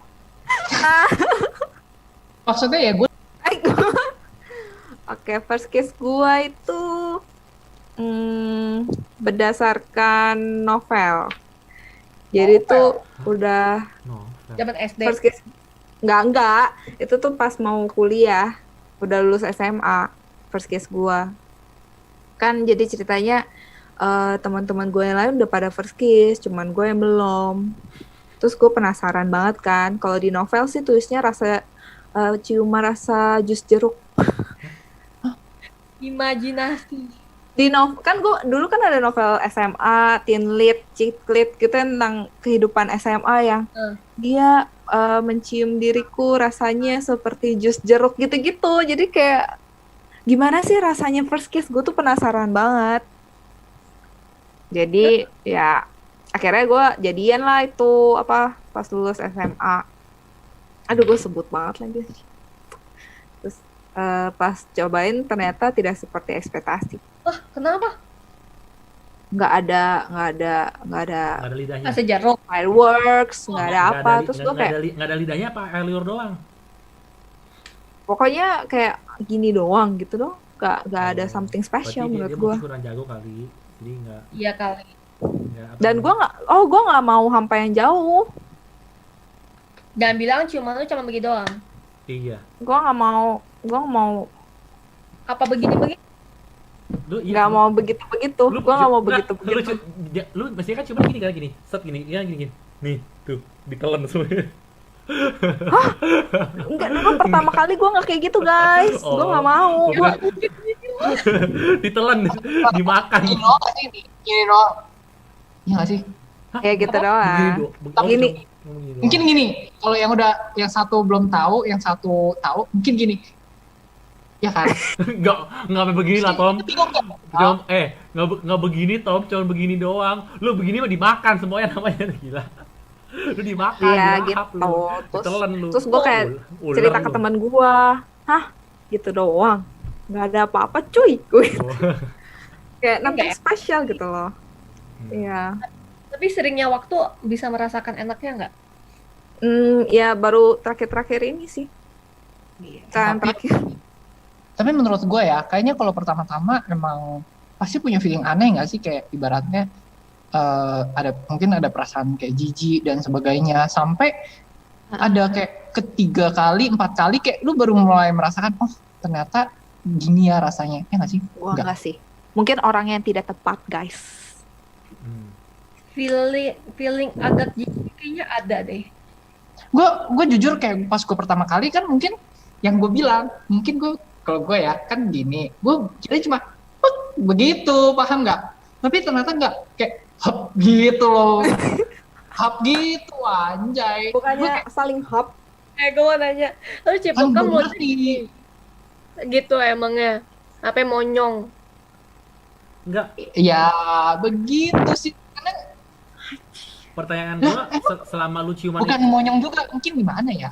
Maksudnya ya gue Oke, first kiss gua itu berdasarkan novel. Jadi tuh udah No. Zaman SD. first kiss enggak. Itu tuh pas mau kuliah, udah lulus SMA, first kiss gua. Kan jadi ceritanya teman-teman gue yang lain udah pada first kiss, cuman gue yang belum. Terus gue penasaran banget kan, kalau di novel sih tulisnya rasa ciuman rasa jus jeruk. Imajinasi. Di novel kan gue dulu kan ada novel SMA, teen lit, chick lit gitu tentang kehidupan SMA yang dia mencium diriku rasanya seperti jus jeruk gitu-gitu. Jadi kayak gimana sih rasanya first kiss? Gue tuh penasaran banget. Jadi ya akhirnya gue jadian lah itu apa pas lulus SMA. Aduh gue sebut banget lagi. Terus pas cobain ternyata tidak seperti ekspektasi. Wah, kenapa? Nggak ada Nggak ada lidahnya. Rasa jeruk. fireworks, nggak ada Nggak apa. li- Terus nggak- gue kayak nggak ada lidahnya apa air liur doang. pokoknya kayak gini doang gitu dong. Nggak ada Oh, something special berarti dia menurut gue. mungkin kurang jago kali. Jadi nggak Iya kali. apa Dan gue namanya, nggak mau sampai yang jauh. Jangan bilang ciuman lu cuma begitu doang. iya. Gue nggak mau Apa begini-begini? Lu iya, nggak mau begitu lu gue nggak mau nggak, begitu lu mestinya kan cuma gini kali gini. Set gini. Ya gini. Nih, tuh, ditelan semuanya. enggak dulu pertama kali gue nggak kayak gitu guys. Oh. Gue nggak mau. Bukan. Ditelan, dimakan. Gini doang nggak sih? Gini doang. Iya nggak sih? Kayak gitu Begini doang. doang. Gini. Mungkin gini, kalau yang satu belum tahu, yang satu tahu, mungkin gini. Ya kan? Enggak sampai begini lah, Tom. Bingung nggak? Nggak begini, Tom. Cuma begini doang. Lu begini mah dimakan semuanya namanya, gila. Lu dimakan, Iya dilahap gitu. lu. Terus Ditelan lu. terus gue kayak Ular cerita ke lu. teman gue, hah gitu doang. Nggak ada apa-apa cuy. Gue Oh. kayak nothing Enggak. spesial gitu loh. Iya. Tapi seringnya waktu bisa merasakan enaknya nggak? Ya baru terakhir-terakhir ini sih. Yang terakhir. Tapi menurut gue ya, kayaknya kalau pertama-tama emang pasti punya feeling aneh nggak sih? Kayak ibaratnya mungkin ada perasaan kayak jijik dan sebagainya. Sampai ada kayak ketiga kali, 4 kali kayak lu baru mulai merasakan, oh ternyata gini ya rasanya. Ya nggak sih? Wah Nggak. enggak sih. Mungkin orang yang tidak tepat guys. Hmm. Feeling agak jijik kayaknya ada deh. Gue jujur kayak pas gue pertama kali kan mungkin yang gue bilang, mungkin gue kalau gue ya kan gini, gue kira cuma "Pek," begitu, paham nggak? Tapi ternyata nggak, kayak hop gitu loh, hop gitu anjay. Gua Bukannya saling hop. Gue mau nanya, lu kan cipokan belum mau ngerti. gitu emangnya? Apa monyong? Enggak, Ya begitu sih. Karena pertanyaan gua selama lu ciuman bukan itu, monyong juga, mungkin gimana ya?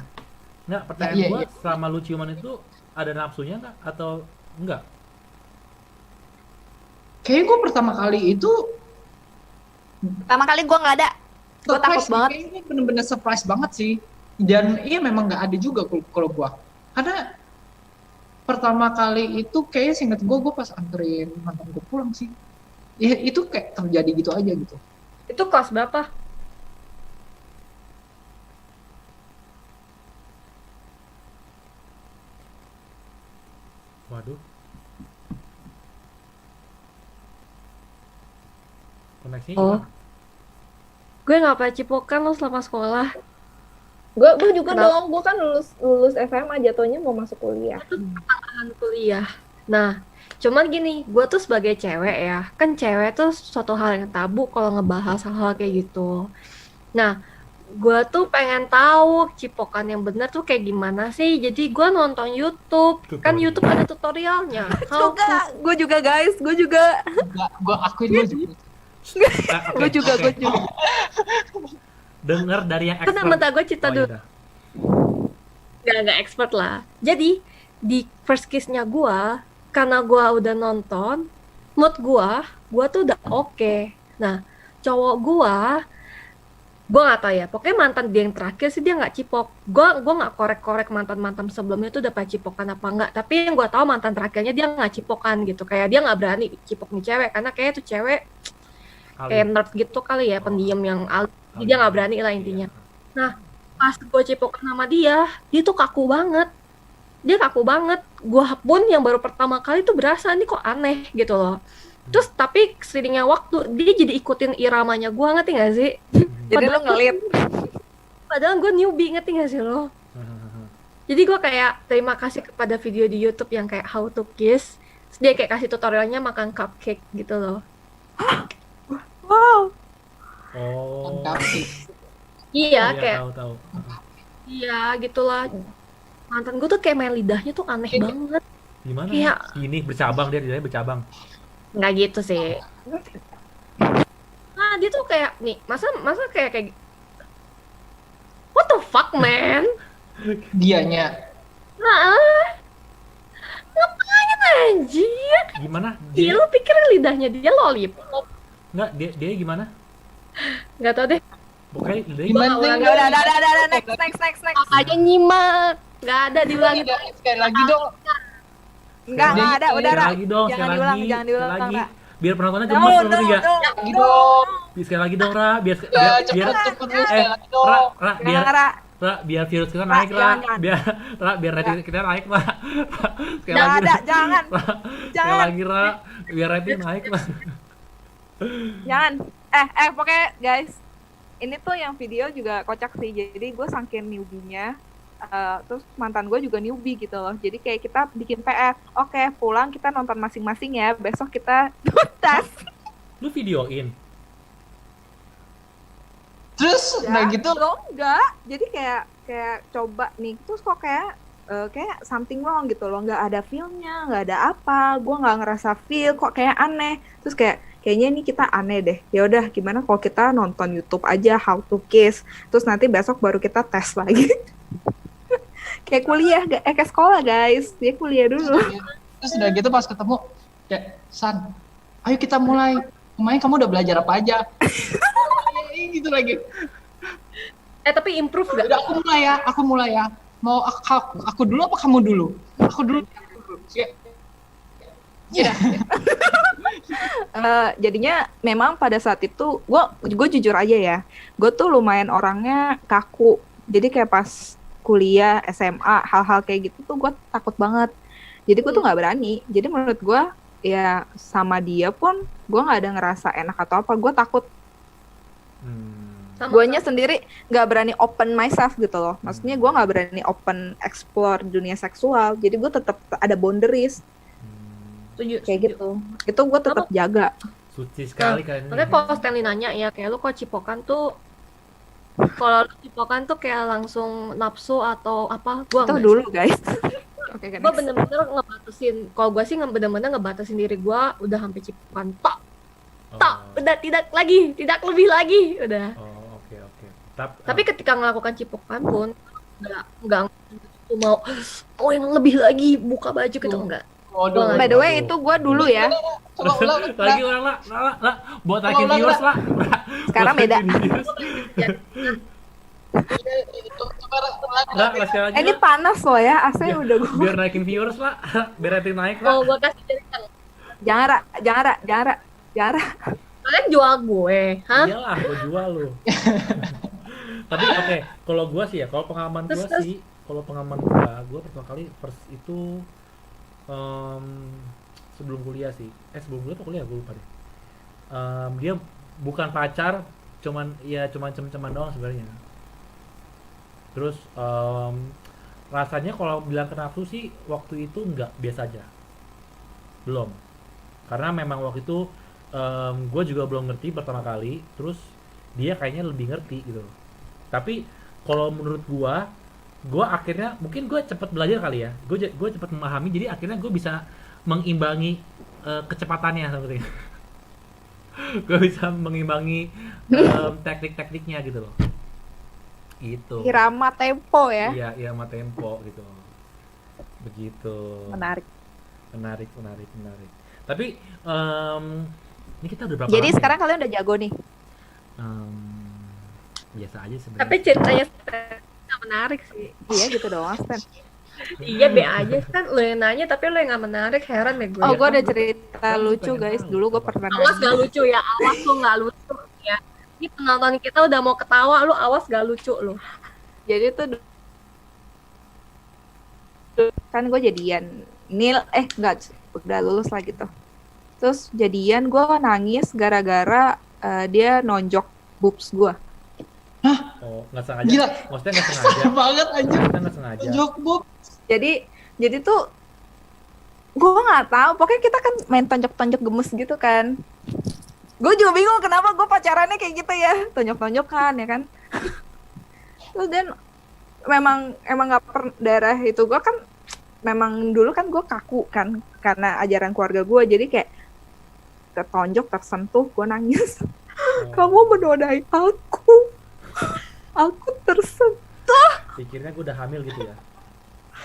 enggak, pertanyaan Iya, gua iya. selama lu ciuman itu ada nafsunya enggak atau enggak? Kayaknya gue pertama kali itu Pertama kali gue nggak ada. Gue takut surprise sih, banget. kayaknya bener-bener surprise banget sih. Dan iya memang nggak ada juga kalau gue. Karena pertama kali itu kayaknya seinget gue pas anterin mantan gue pulang sih. Ya itu kayak terjadi gitu aja gitu. Itu kelas berapa? Waduh. Koneksinya Oh. gimana? Gue nggak pernah cipokan lo selama sekolah. Gue juga Kenapa? dong. Gue kan lulus SMA jatuhnya mau masuk kuliah. Pertengahan kuliah. Nah, cuman gini, gue tuh sebagai cewek ya, kan cewek tuh suatu hal yang tabu kalau ngebahas hal-hal kayak gitu. Nah, gue tuh pengen tahu cipokan yang bener tuh kayak gimana sih. Jadi gue nonton YouTube, kan Tutorial. YouTube ada tutorialnya. How to- Gue juga guys. Gue juga. Gue akuin gue juga. Gue juga. Dengar dari yang expert. Bentar, gue cerita Oh, dulu. iya dah. Nggak expert lah. Jadi, di first kiss-nya gue, karena gue udah nonton, mood gue tuh udah oke. Nah, cowok gue nggak tahu ya. Pokoknya mantan dia yang terakhir sih dia nggak cipok. Gue nggak korek-korek mantan sebelumnya tuh udah pada cipokan apa enggak. Tapi yang gue tahu mantan terakhirnya dia nggak cipokan gitu. Kayak dia nggak berani cipok nih cewek karena kayak tuh cewek Kali. kayak nerd gitu kali ya, Oh. pendiam yang Kali. dia nggak berani lah intinya. Iya. Pas gue cipokan sama dia tuh kaku banget. Dia kaku banget. Gue pun yang baru pertama kali tuh berasa nih kok aneh gitu loh. Terus tapi seiringnya waktu dia jadi ikutin iramanya gue, ngerti gak sih? Jadi lo ngelit. Padahal gue newbie, ngerti gak sih lo? Jadi gue kayak terima kasih kepada video di YouTube yang kayak how to kiss. Terus dia kayak kasih tutorialnya makan cupcake gitu loh. Wow. Oh. Mantap sih. Iya, Iya, kayak tahu. iya gitulah. Mantan gue tuh kayak main lidahnya tuh aneh banget. Gimana? Iya. Gini bercabang dia lidahnya bercabang. Nggak gitu sih. dia tuh kayak nih, masa masa kayak what the fuck man. Dianya. Nah, ngapain anjir? Gimana? Dia Dia lu pikir lidahnya dia lollipop? enggak, dia gimana? Nggak tau deh. Pokoknya dia Gimana? Udah, next. Aja nyimak, nggak ada diulangin. Sekali lagi dong. Enggak ada, udah, sekali Ra. lagi dong, Jangan sekali diulang, lagi, jangan diulang, sekali lagi. Ra. Biar penontonnya No, gemes no, ngerti nggak? Lagi dong. Sekali lagi dong, Ra. Biar Cepet lu sekali lagi dong. Ra, biar Jangan, Ra. Ra, biar virus kita Ra, naik, Ra. jangan. Biar rating kita naik, Ra. Sekali Jangan lagi, ada, Ra. jangan. Ra, sekali Jangan. lagi, Ra. Biar rating naik, Ra. Jangan. Pokoknya guys, ini tuh yang video juga kocak sih. Jadi gue saking newbie-nya, terus mantan gue juga newbie gitu loh. Jadi kayak kita bikin PR. Oke, pulang kita nonton masing-masing ya. Besok kita tes. Lu videoin. Terus udah gitu Lo enggak. Jadi kayak coba nih. Terus kok kayak something wrong gitu loh. Nggak ada feel-nya, nggak ada apa. Gue nggak ngerasa feel. Kok kayak aneh. Terus kayaknya ini kita aneh deh. Ya udah, gimana kalau kita nonton YouTube aja How to Kiss. Terus nanti besok baru kita tes lagi. Kayak kuliah, kayak sekolah guys. Dia kuliah dulu. terus udah gitu pas ketemu kayak San, ayo kita mulai. Kemarin kamu udah belajar apa aja? Gitu lagi. Tapi improve gak? Udah aku mulai ya. Mau aku dulu apa kamu dulu? Aku dulu. Ya. Jadinya memang pada saat itu gue jujur aja ya, gue tuh lumayan orangnya kaku. Jadi kayak pas kuliah SMA hal-hal kayak gitu tuh gue takut banget. Jadi gue tuh nggak berani. Jadi menurut gue ya sama dia pun gue nggak ada ngerasa enak atau apa. Gue takut. Guanya sendiri nggak berani open myself gitu loh. Maksudnya gue nggak berani open explore dunia seksual. Jadi gue tetap ada boundaries. Kayak gitu. Itu gue tetap jaga. Suci sekali kan. Makanya kalau Stanley nanya ya, kayak lu kok cipokan tuh, kalau lu cipokan tuh kayak langsung nafsu atau apa? Gua Itu enggak dulu guys. Oke, sih. Gua bener-bener ngebatasin. Kalau gua sih bener-bener ngebatasin diri gua, udah sampai cipokan. Tok, udah tidak lagi, tidak lebih lagi, udah. Oh, oke. Tapi ketika melakukan cipokan pun enggak mau yang lebih lagi, buka baju gitu enggak. Waduh. By the way itu gue dulu ya. Lagi lah, buat naikin viewers lah. Sekarang beda. Lah, sekali lagi. Ini panas loh ya, AC udah gue. Biar naikin viewers lah, biar rating naik lah. Oh, gua kasih cerita. Jangan. Kalian jual gue, hah? Iyalah, gue jual lu. Tapi oke, kalau gue sih ya, kalau pengalaman gue pertama kali first itu sebelum kuliah sih. Sebelum kuliah atau kuliah gue lupa deh. Dia bukan pacar, cuman cem-ceman doang sebenarnya. Terus rasanya kalau bilang ke nafsu sih waktu itu enggak, biasa aja. Belum. Karena memang waktu itu gue juga belum ngerti pertama kali, terus dia kayaknya lebih ngerti gitu. Tapi kalau menurut gue akhirnya mungkin gue cepet belajar kali ya. Gue cepet memahami, jadi akhirnya gue bisa mengimbangi kecepatannya sepertinya. Gue bisa mengimbangi teknik-tekniknya gitu loh. Gitu. Irama tempo ya. Iya, irama tempo gitu. Begitu. Menarik. Menarik. Tapi ini kita udah berapa Jadi lama sekarang ya? kalian udah jago nih. Biasa aja sebenarnya. Tapi ceritanya nggak menarik sih. Iya gitu doang, Stan. Iya, be aja kan lu yang nanya tapi lu yang nggak menarik, heran deh gue. Oh, gue kan ada cerita kan lucu pengen guys. tahu. Dulu gue pernah Awas nanya. gak lucu ya, awas lu nggak lucu ya. Ini penonton kita udah mau ketawa, lu awas gak lucu lu. Jadi tuh kan gue jadian. Enggak, udah lulus lah gitu. Terus jadian gue nangis gara-gara dia nonjok boobs gue. Oh, nggak sengaja. Gila. Maksudnya nggak sengaja. Banget aja. Maksudnya nggak sengaja. Jokbub. Jadi tuh gue nggak tahu, pokoknya kita kan main tonjok-tonjok gemes gitu kan. Gue juga bingung kenapa gue pacarannya kayak gitu ya, tonjok-tonjokan ya kan. Terus dan emang nggak darah itu gue kan memang dulu kan gue kaku kan karena ajaran keluarga gue, jadi kayak ketonjok tersentuh gue nangis. Kamu menodai aku tersentuh. Pikirnya gue udah hamil gitu ya.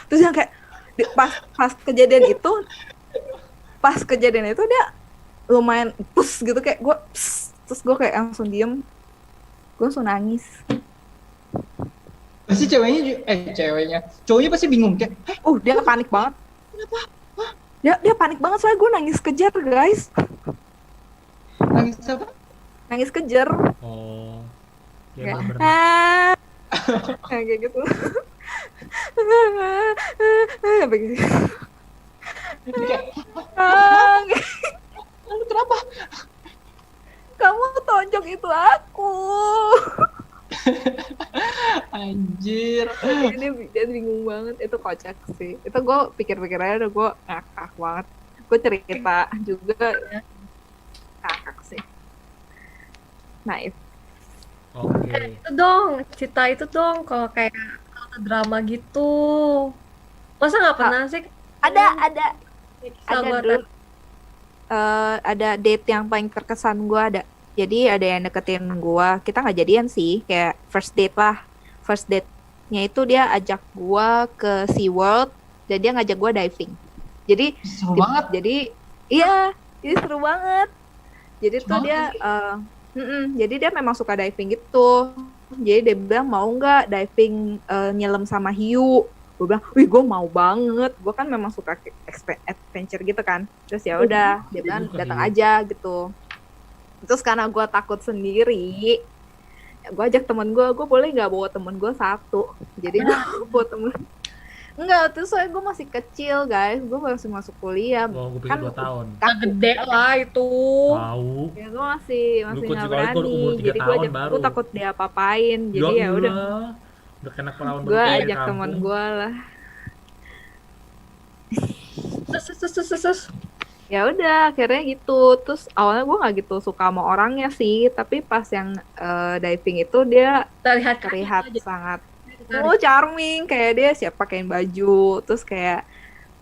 Terus yang kayak pas kejadian itu dia lumayan pus gitu, kayak gue terus gue kayak langsung diem, gue langsung nangis. Pasti cowoknya pasti bingung kayak, Dia panik banget. Dia panik banget soalnya gue nangis kejar guys, nangis apa? nangis kejar. Oh, ya Kayak, bener-bener. kayak gitu. Begitu. Kayak, lu kenapa? Kamu tonjok itu aku. Anjir. Dia bingung banget, itu kocak sih. Itu gue pikir-pikir aja udah gue ngakak banget. Gue cerita juga ngakak sih. Naif. Oke. Itu dong, cerita itu dong kalau kayak drama gitu. Masa nggak pernah sih? Ada Sama dulu. Ada date yang paling terkesan gue ada. Jadi ada yang deketin gue. Kita nggak jadian sih, kayak first date lah. First date-nya itu dia ajak gue ke SeaWorld dan dia ngajak gue diving. Jadi Seru banget. Jadi seru banget. Jadi tuh dia jadi dia memang suka diving gitu. Jadi dia bilang mau nggak diving nyelam sama hiu. Gue bilang, wih gue mau banget. Gue kan memang suka adventure gitu kan. Terus ya udah, dia bilang datang aja gitu. Terus karena gue takut sendiri, gue ajak temen gue boleh nggak bawa temen gue satu. Jadi gue bawa temen. Enggak, terus soalnya gue masih kecil guys. Gue masih masuk kuliah. Oh, gue pikir Kan 2 tahun. gede lah itu. Tahu. Ya gue masih Lu nggak juga umur berani. 3 Jadi gue tahun ajak, baru. gue takut dia apa-apain. Jadi ya udah, Udah kena perawan gue baru ajak temen gue lah. Terus. Ya udah akhirnya gitu. Terus awalnya gue nggak gitu suka sama orangnya sih, tapi pas yang diving itu dia Terlihat sangat charming, kayak dia siap pakein baju, terus kayak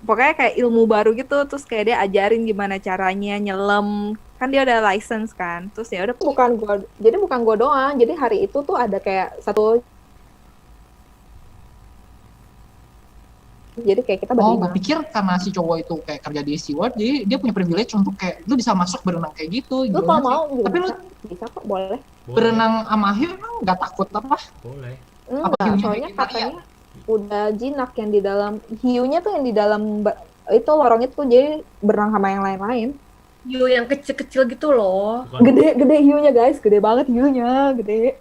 pokoknya kayak ilmu baru gitu, terus kayak dia ajarin gimana caranya nyelam, kan dia udah license kan. Terus ya udah bukan gue doang, jadi hari itu tuh ada kayak satu, jadi kayak kita Oh, berlima. gue pikir karena si cowok itu kayak kerja di SeaWorld, jadi dia punya privilege untuk kayak lu bisa masuk berenang kayak gitu. Lu Gimana kalau sih? mau juga Tapi lu bisa kok, boleh. berenang sama hiu emang nggak takut apa? Boleh. Enggak, hiunya soalnya kayak gimana katanya udah jinak yang di dalam, hiunya tuh yang di dalam itu lorong itu, jadi berenang sama yang lain-lain. hiu yang kecil-kecil gitu loh. Bukan. Gede hiunya guys, gede banget hiunya, gede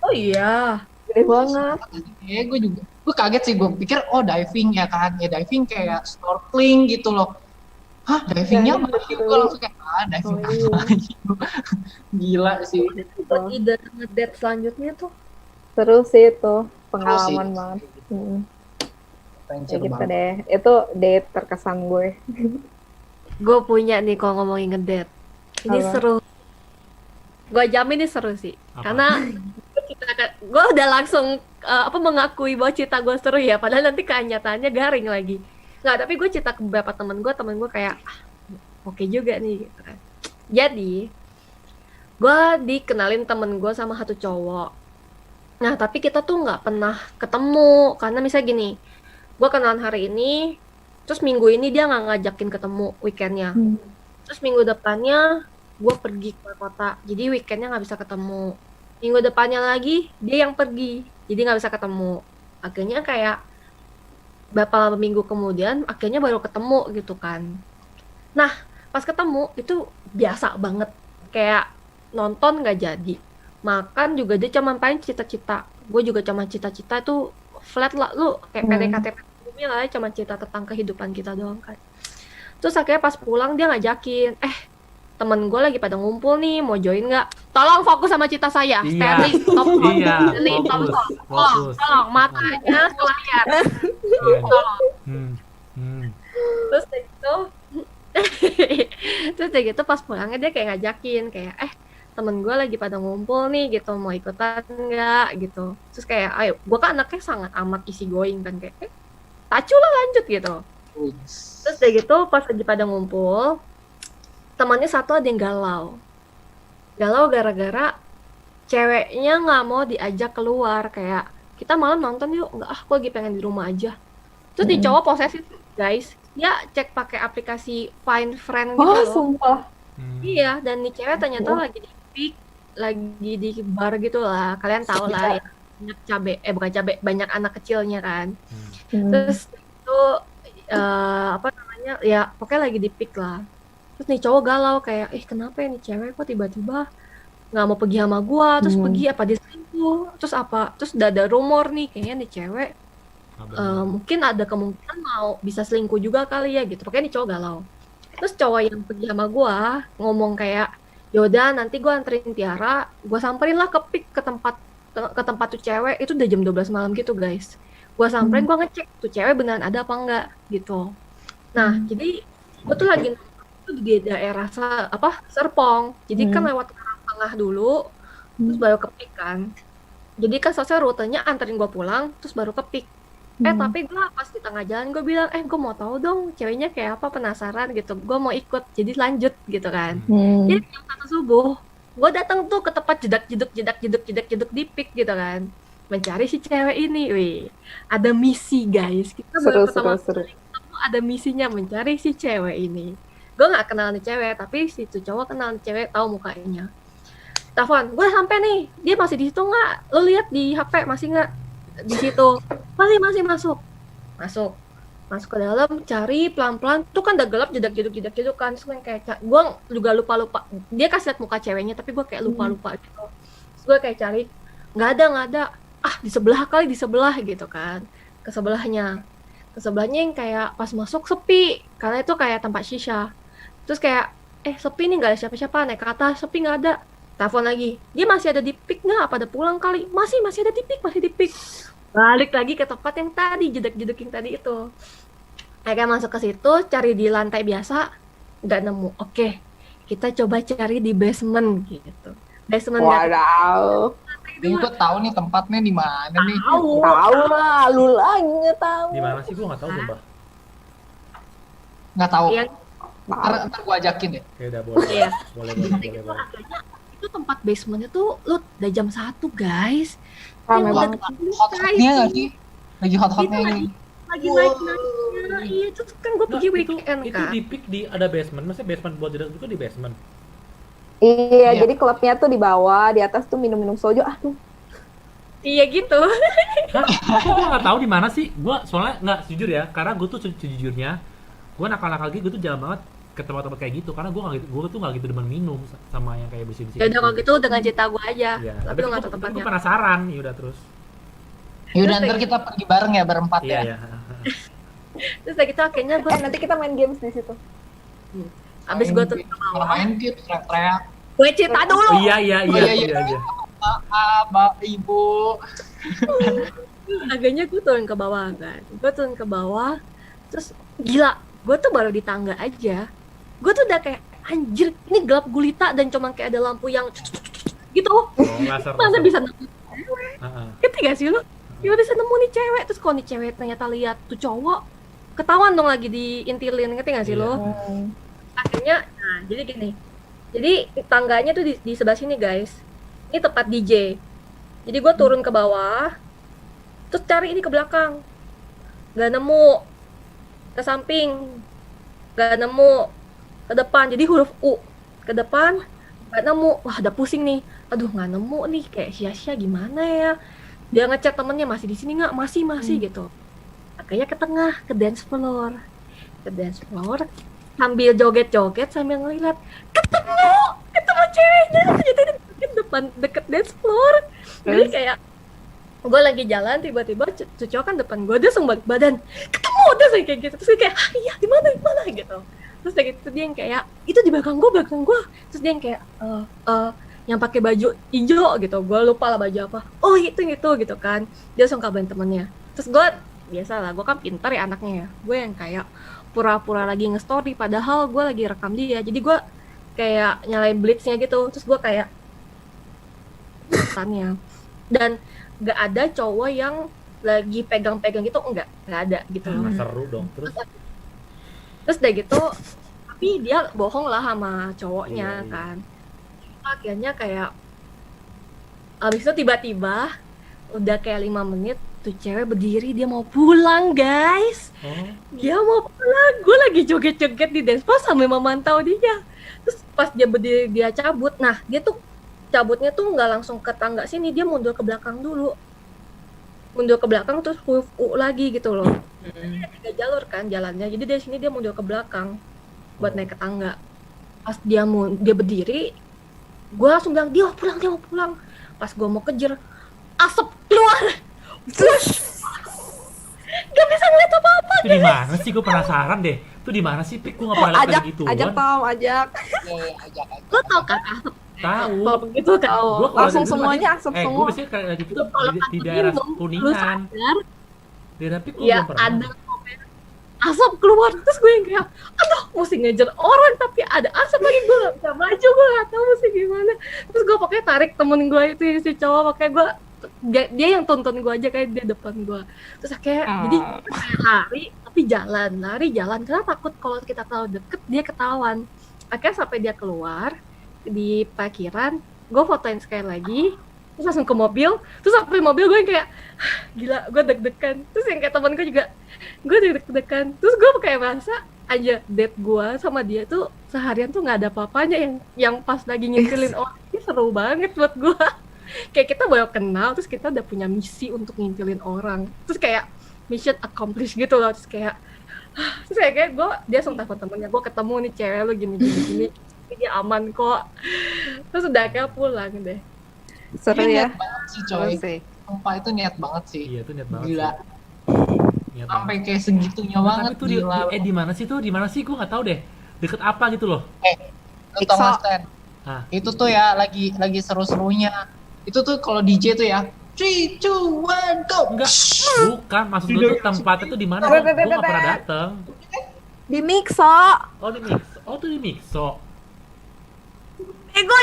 Oh iya. banget. Gue kaget sih, gue pikir diving ya kan, ya diving kayak snorkeling gitu loh. Hah, divingnya sama hiu? Gue langsung kayak, diving apa hiu? Gila sih. Buat ide ngedate selanjutnya tuh. Seru sih itu, pengalaman Seru sih. banget. Ya Adventure gitu banget. deh, itu date terkesan gue. Gue punya nih kalau ngomongin ngedate. Ini Apa? seru. Gue jamin ini seru sih. Apa? Karena gue udah langsung mengakui bahwa cerita gue seru ya. Padahal nanti kenyataannya garing lagi. Nggak, tapi gue cerita ke beberapa temen gue kayak oke juga nih gitu kan. Jadi gue dikenalin temen gue sama satu cowok. Nah tapi kita tuh nggak pernah ketemu karena misalnya gini, gue kenalan hari ini, terus minggu ini dia nggak ngajakin ketemu weekendnya. Terus minggu depannya gue pergi ke kota, jadi weekendnya nggak bisa ketemu. Minggu depannya lagi dia yang pergi, jadi nggak bisa ketemu. Akhirnya kayak beberapa minggu kemudian akhirnya baru ketemu gitu kan. Nah pas ketemu itu biasa banget, kayak nonton nggak jadi, makan juga dia cuma paling cita-cita, gue juga cuma cita-cita itu flat lah, lu kayak PDKT umumnya lah, cuma cerita tentang kehidupan kita doang kan. Terus akhirnya pas pulang dia ngajakin, temen gue lagi pada ngumpul nih, mau join nggak? Tolong fokus sama cita saya, Iya. Stanley, top Iya, Stanley, top fokus. tolong matanya selayar. Iya. Terus kayak gitu, terus kayak gitu pas pulangnya dia kayak ngajakin kayak temen gue lagi pada ngumpul nih gitu, mau ikutan nggak gitu. Terus kayak ayo, gue kan anaknya sangat amat easy going kan, kayak tacu lah lanjut gitu. Terus kayak gitu pas lagi pada ngumpul, temannya satu ada yang galau. galau gara-gara ceweknya nggak mau diajak keluar, kayak kita malam nonton yuk, nggak, aku lagi pengen di rumah aja. Terus di cowok posesif guys, dia cek pakai aplikasi Find Friend gitu Oh, loh. sumpah. Iya, dan nih cewek ternyata lagi di pick, lagi di bar gitu lah, kalian tahu lah ya, banyak cabe, bukan cabe, banyak anak kecilnya kan. Terus itu apa namanya, ya pokoknya lagi di pick lah. Terus nih cowok galau kayak, kenapa ya nih cewek kok tiba-tiba nggak mau pergi sama gua, terus pergi apa dia selingkuh, terus apa, terus udah ada rumor nih kayaknya nih cewek mungkin ada kemungkinan mau bisa selingkuh juga kali ya gitu, pokoknya nih cowok galau. Terus cowok yang pergi sama gua ngomong kayak, yaudah nanti gua anterin Tiara, gua samperin lah ke pick ke tempat tuh cewek, itu udah jam 12 malam gitu guys. Gua samperin, gua ngecek tuh cewek beneran ada apa enggak gitu. Nah jadi gua tuh lagi tuh di daerah Serpong, jadi kan lewat tengah dulu, terus baru ke Pik kan. Jadi kan seharusnya rutenya anterin gue pulang, terus baru ke Pik. Tapi gue pas di tengah jalan gue bilang, gue mau tahu dong ceweknya kayak apa, penasaran gitu. Gue mau ikut, jadi lanjut gitu kan. Jadi jam 1 subuh, gue datang tuh ke tempat jedak-jeduk di Pik gitu kan. Mencari si cewek ini, wih. Ada misi guys. Kita baru pertama kali ketemu, ada misinya mencari si cewek ini. Gue nggak kenal nih cewek, tapi si tuh cowok kenal nih cewek, tahu mukanya. Telepon, gue sampai nih, dia masih di situ nggak? Lo lihat di HP masih nggak di situ? Masih masuk ke dalam, cari pelan-pelan. Tuh kan udah gelap, jeduk kan. Terus kayak gue juga lupa. Dia kasih lihat muka ceweknya, tapi gue kayak lupa gitu. Terus gue kayak cari, nggak ada. Ah, di sebelah gitu kan. Ke sebelahnya yang kayak pas masuk sepi, karena itu kayak tempat shisha. Terus kayak, sepi nih, nggak ada siapa-siapa. Naik ke atas, sepi, nggak ada. Telepon lagi, dia masih ada di Pik nggak? Apa ada pulang kali? Masih ada di Pik. Balik lagi ke tempat yang tadi, jeduk yang tadi itu. Akhirnya masuk ke situ, cari di lantai biasa, nggak nemu. Oke, kita coba cari di basement gitu. Basement nggak Wadaw. Ini gue tahu nih tempatnya di mana nih. Tahu lah, lu lagi nggak tahu. Di mana sih? Gue nggak tahu sumpah. Nggak tahu. Yang Ntar gue ajakin deh. Ya udah boleh. Iya. Boleh. akhirnya itu tempat basementnya tuh lu udah jam 1 guys. Rame Yang banget. Hot-hotnya nggak sih? Lagi hot-hotnya Itu ini. lagi naik-naiknya. Iya, itu kan gue pergi weekend Itu kan. di Pik di ada basement, maksudnya basement buat jedak juga di basement. Iya, Iya. jadi klubnya tuh di bawah, di atas tuh minum-minum sojo. Aduh, Iya gitu. Hah? Kok gue nggak tahu di mana sih? Gue soalnya nggak jujur ya, karena gue tuh sejujurnya, gue nakal-nakal gitu, gue tuh jarang banget ke tempat-tempat kayak gitu, karena gue tuh nggak gitu demen minum sama yang kayak bersih-bersih. Ya udah kalau gitu dengan cerita gue aja. Iya. Tapi lu nggak tahu gue tempatnya. penasaran, yaudah terus. Yaudah ntar kita pergi bareng ya berempat Iya ya. ya. Terus kayak gitu akhirnya gue nanti kita main games di situ. abis gue tuh Kalau main gitu teriak-teriak. gue cerita dulu. Oh, iya. iya. Mbak, Ibu. Akhirnya gue turun ke bawah kan. Terus gila, gue tuh baru di tangga aja. Gue tuh udah kayak anjir, ini gelap gulita dan cuma kayak ada lampu yang gitu. Oh, laser. Masa bisa nemu? Heeh. Ngerti gak sih lu? Ya bisa nemu nih cewek. Terus kalau nih cewek ternyata lihat tuh cowok, ketahuan dong lagi diintilin, ngerti gak sih Iya. lu? Akhirnya, nah jadi gini. Jadi tangganya tuh di sebelah sini guys. Ini tempat DJ. Jadi gue turun ke bawah, terus cari ini ke belakang. Gak nemu. Ke samping. Gak nemu. Ke depan. Jadi huruf U. Ke depan. Gak nemu. Wah, udah pusing nih. Aduh, gak nemu nih. Kayak sia-sia gimana ya. Dia ngechat temennya, masih di sini nggak? Masih gitu. Akhirnya ke tengah, ke dance floor. Sambil joget-joget, sambil ngeliat. Ketemu ceweknya. Jadi deket dance floor. Jadi kayak gue lagi jalan, tiba-tiba cowok kan depan gue, dia langsung balik badan. Ketemu, dia kayak gitu. Terus kayak, iya di mana gitu. Terus kayak gitu dia yang kayak, itu di belakang gue. Terus dia yang kayak, yang pakai baju hijau gitu, gue lupa lah baju apa. Oh itu gitu kan. Dia langsung kabarin temennya. Terus gue biasa lah, gue kan pintar ya anaknya ya. Gue yang kayak pura-pura lagi nge-story, padahal gue lagi rekam dia. Jadi gue kayak nyalain blitznya gitu. Terus gue kayak pesannya. Dan nggak ada cowok yang lagi pegang-pegang gitu, nggak ada gitu. Nggak seru dong. Terus udah gitu, tapi dia bohong lah sama cowoknya Iya. kan. Akhirnya kayak abis itu tiba-tiba udah kayak 5 menit tuh cewek berdiri, dia mau pulang guys. Oh, Dia mau pulang, gue lagi joget-joget di dance floor sambil memantau dia. Terus pas dia berdiri, dia cabut. Nah, dia tuh cabutnya tuh nggak langsung ke tangga sini, dia mundur ke belakang dulu. Mundur ke belakang terus huruf U lagi gitu loh. Ada 3 jalur kan jalannya. Jadi dari sini dia mundur ke belakang buat naik ke tangga. Pas dia berdiri, gue langsung bilang, dia mau pulang. Pas gue mau kejar, asap keluar. Gak bisa ngeliat apa-apa. itu di mana sih? Gue penasaran deh. Itu di mana sih? Pik, gue nggak pernah lihat Ajak, kayak gitu. ajak Tom, ajak. Ajak aja. Lo tau kan asap Tahu. kalau begitu kan? Oh, Gua kalau langsung dari dulu semuanya aja- asap gue semua. biasanya kayak gitu tuh Kalau di takut daerah minum, lu Kuningan. sadar, Daerah Pik gue ya belum pernah. ada asap keluar. Terus gue yang kayak, aduh mesti ngejar orang tapi ada asap lagi, gue gak bisa maju, gue gak tahu mesti gimana. Terus gue pakai tarik temen gue itu si cowok, pakai gue dia yang tonton gue aja kayak dia depan gue. Terus kayak jadi kayak lari jalan karena takut kalau kita terlalu deket dia ketahuan. Akhirnya sampai dia keluar di parkiran, gue fotoin sekali lagi, terus langsung ke mobil. Terus sampai mobil gue yang kayak gila, gue deg-degan. Terus yang kayak temen gue juga, gue deg-degan. Terus gue kayak merasa aja date gue sama dia tuh seharian tuh nggak ada apa-apanya, yang pas lagi ngintilin orang ini seru banget buat gue. Kayak kita baru kenal, terus kita udah punya misi untuk ngintilin orang, terus kayak mission accomplished gitu loh. Terus kayak gue, dia langsung telepon temennya, gue ketemu nih cewek lu gini tapi dia aman kok. Terus udah kayak pulang deh. Seru Dia ya. niat banget sih Seru coy. sih. Sumpah itu niat banget sih. Iya, itu niat banget. Gila. sih. Niat Sampai banget. kayak segitunya Nah, banget. tapi itu di mana sih tuh? Di mana sih? Gue nggak tahu deh. Deket apa gitu loh. Lu tau Ikso. nggak, Stan? Ah. Itu tuh ya lagi seru-serunya. Itu tuh kalau DJ tuh ya 3, 2, 1, go. Enggak, bukan. Maksud gue tuh tempatnya tuh di mana? Gue nggak pernah dateng. Di Mixo. Oh di Mixo. Oh tuh di Mixo. Gue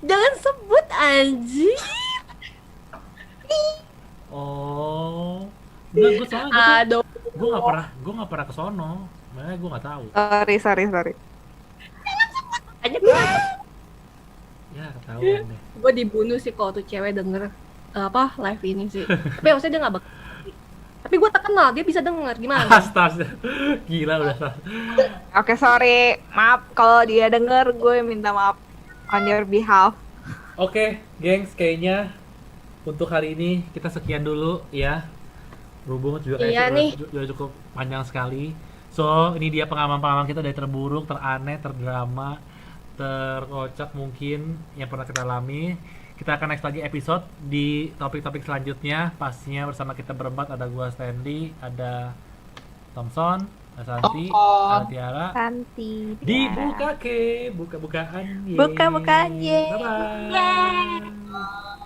jangan sebut anjing. Oh. Enggak, gue soalnya Aduh. gue nggak pernah ke sono. Makanya gue nggak tahu. Sorry. Aja gue Ya ketahuan deh. dibunuh sih kalau tuh cewek denger apa live ini sih. Tapi maksudnya dia nggak bakal. Tapi gue terkenal, dia bisa denger gimana? Astaga. Gila udah. Oke, sorry. Maaf kalau dia denger, gue minta maaf on your behalf. Oke, gengs, kayaknya untuk hari ini kita sekian dulu ya. Berhubung juga Iya kayaknya nih. sudah cukup panjang sekali. So, ini dia pengalaman-pengalaman kita dari terburuk, teraneh, terdrama, terkocak mungkin yang pernah kita alami. Kita akan next lagi episode di topik-topik selanjutnya. Pastinya bersama kita berempat, ada gua Stanley, ada Thompson, ada Santi, Thompson. ada Tiara. Santi. Dibuka ke buka-bukaan. Buka-bukaan, yeay. Bye bye.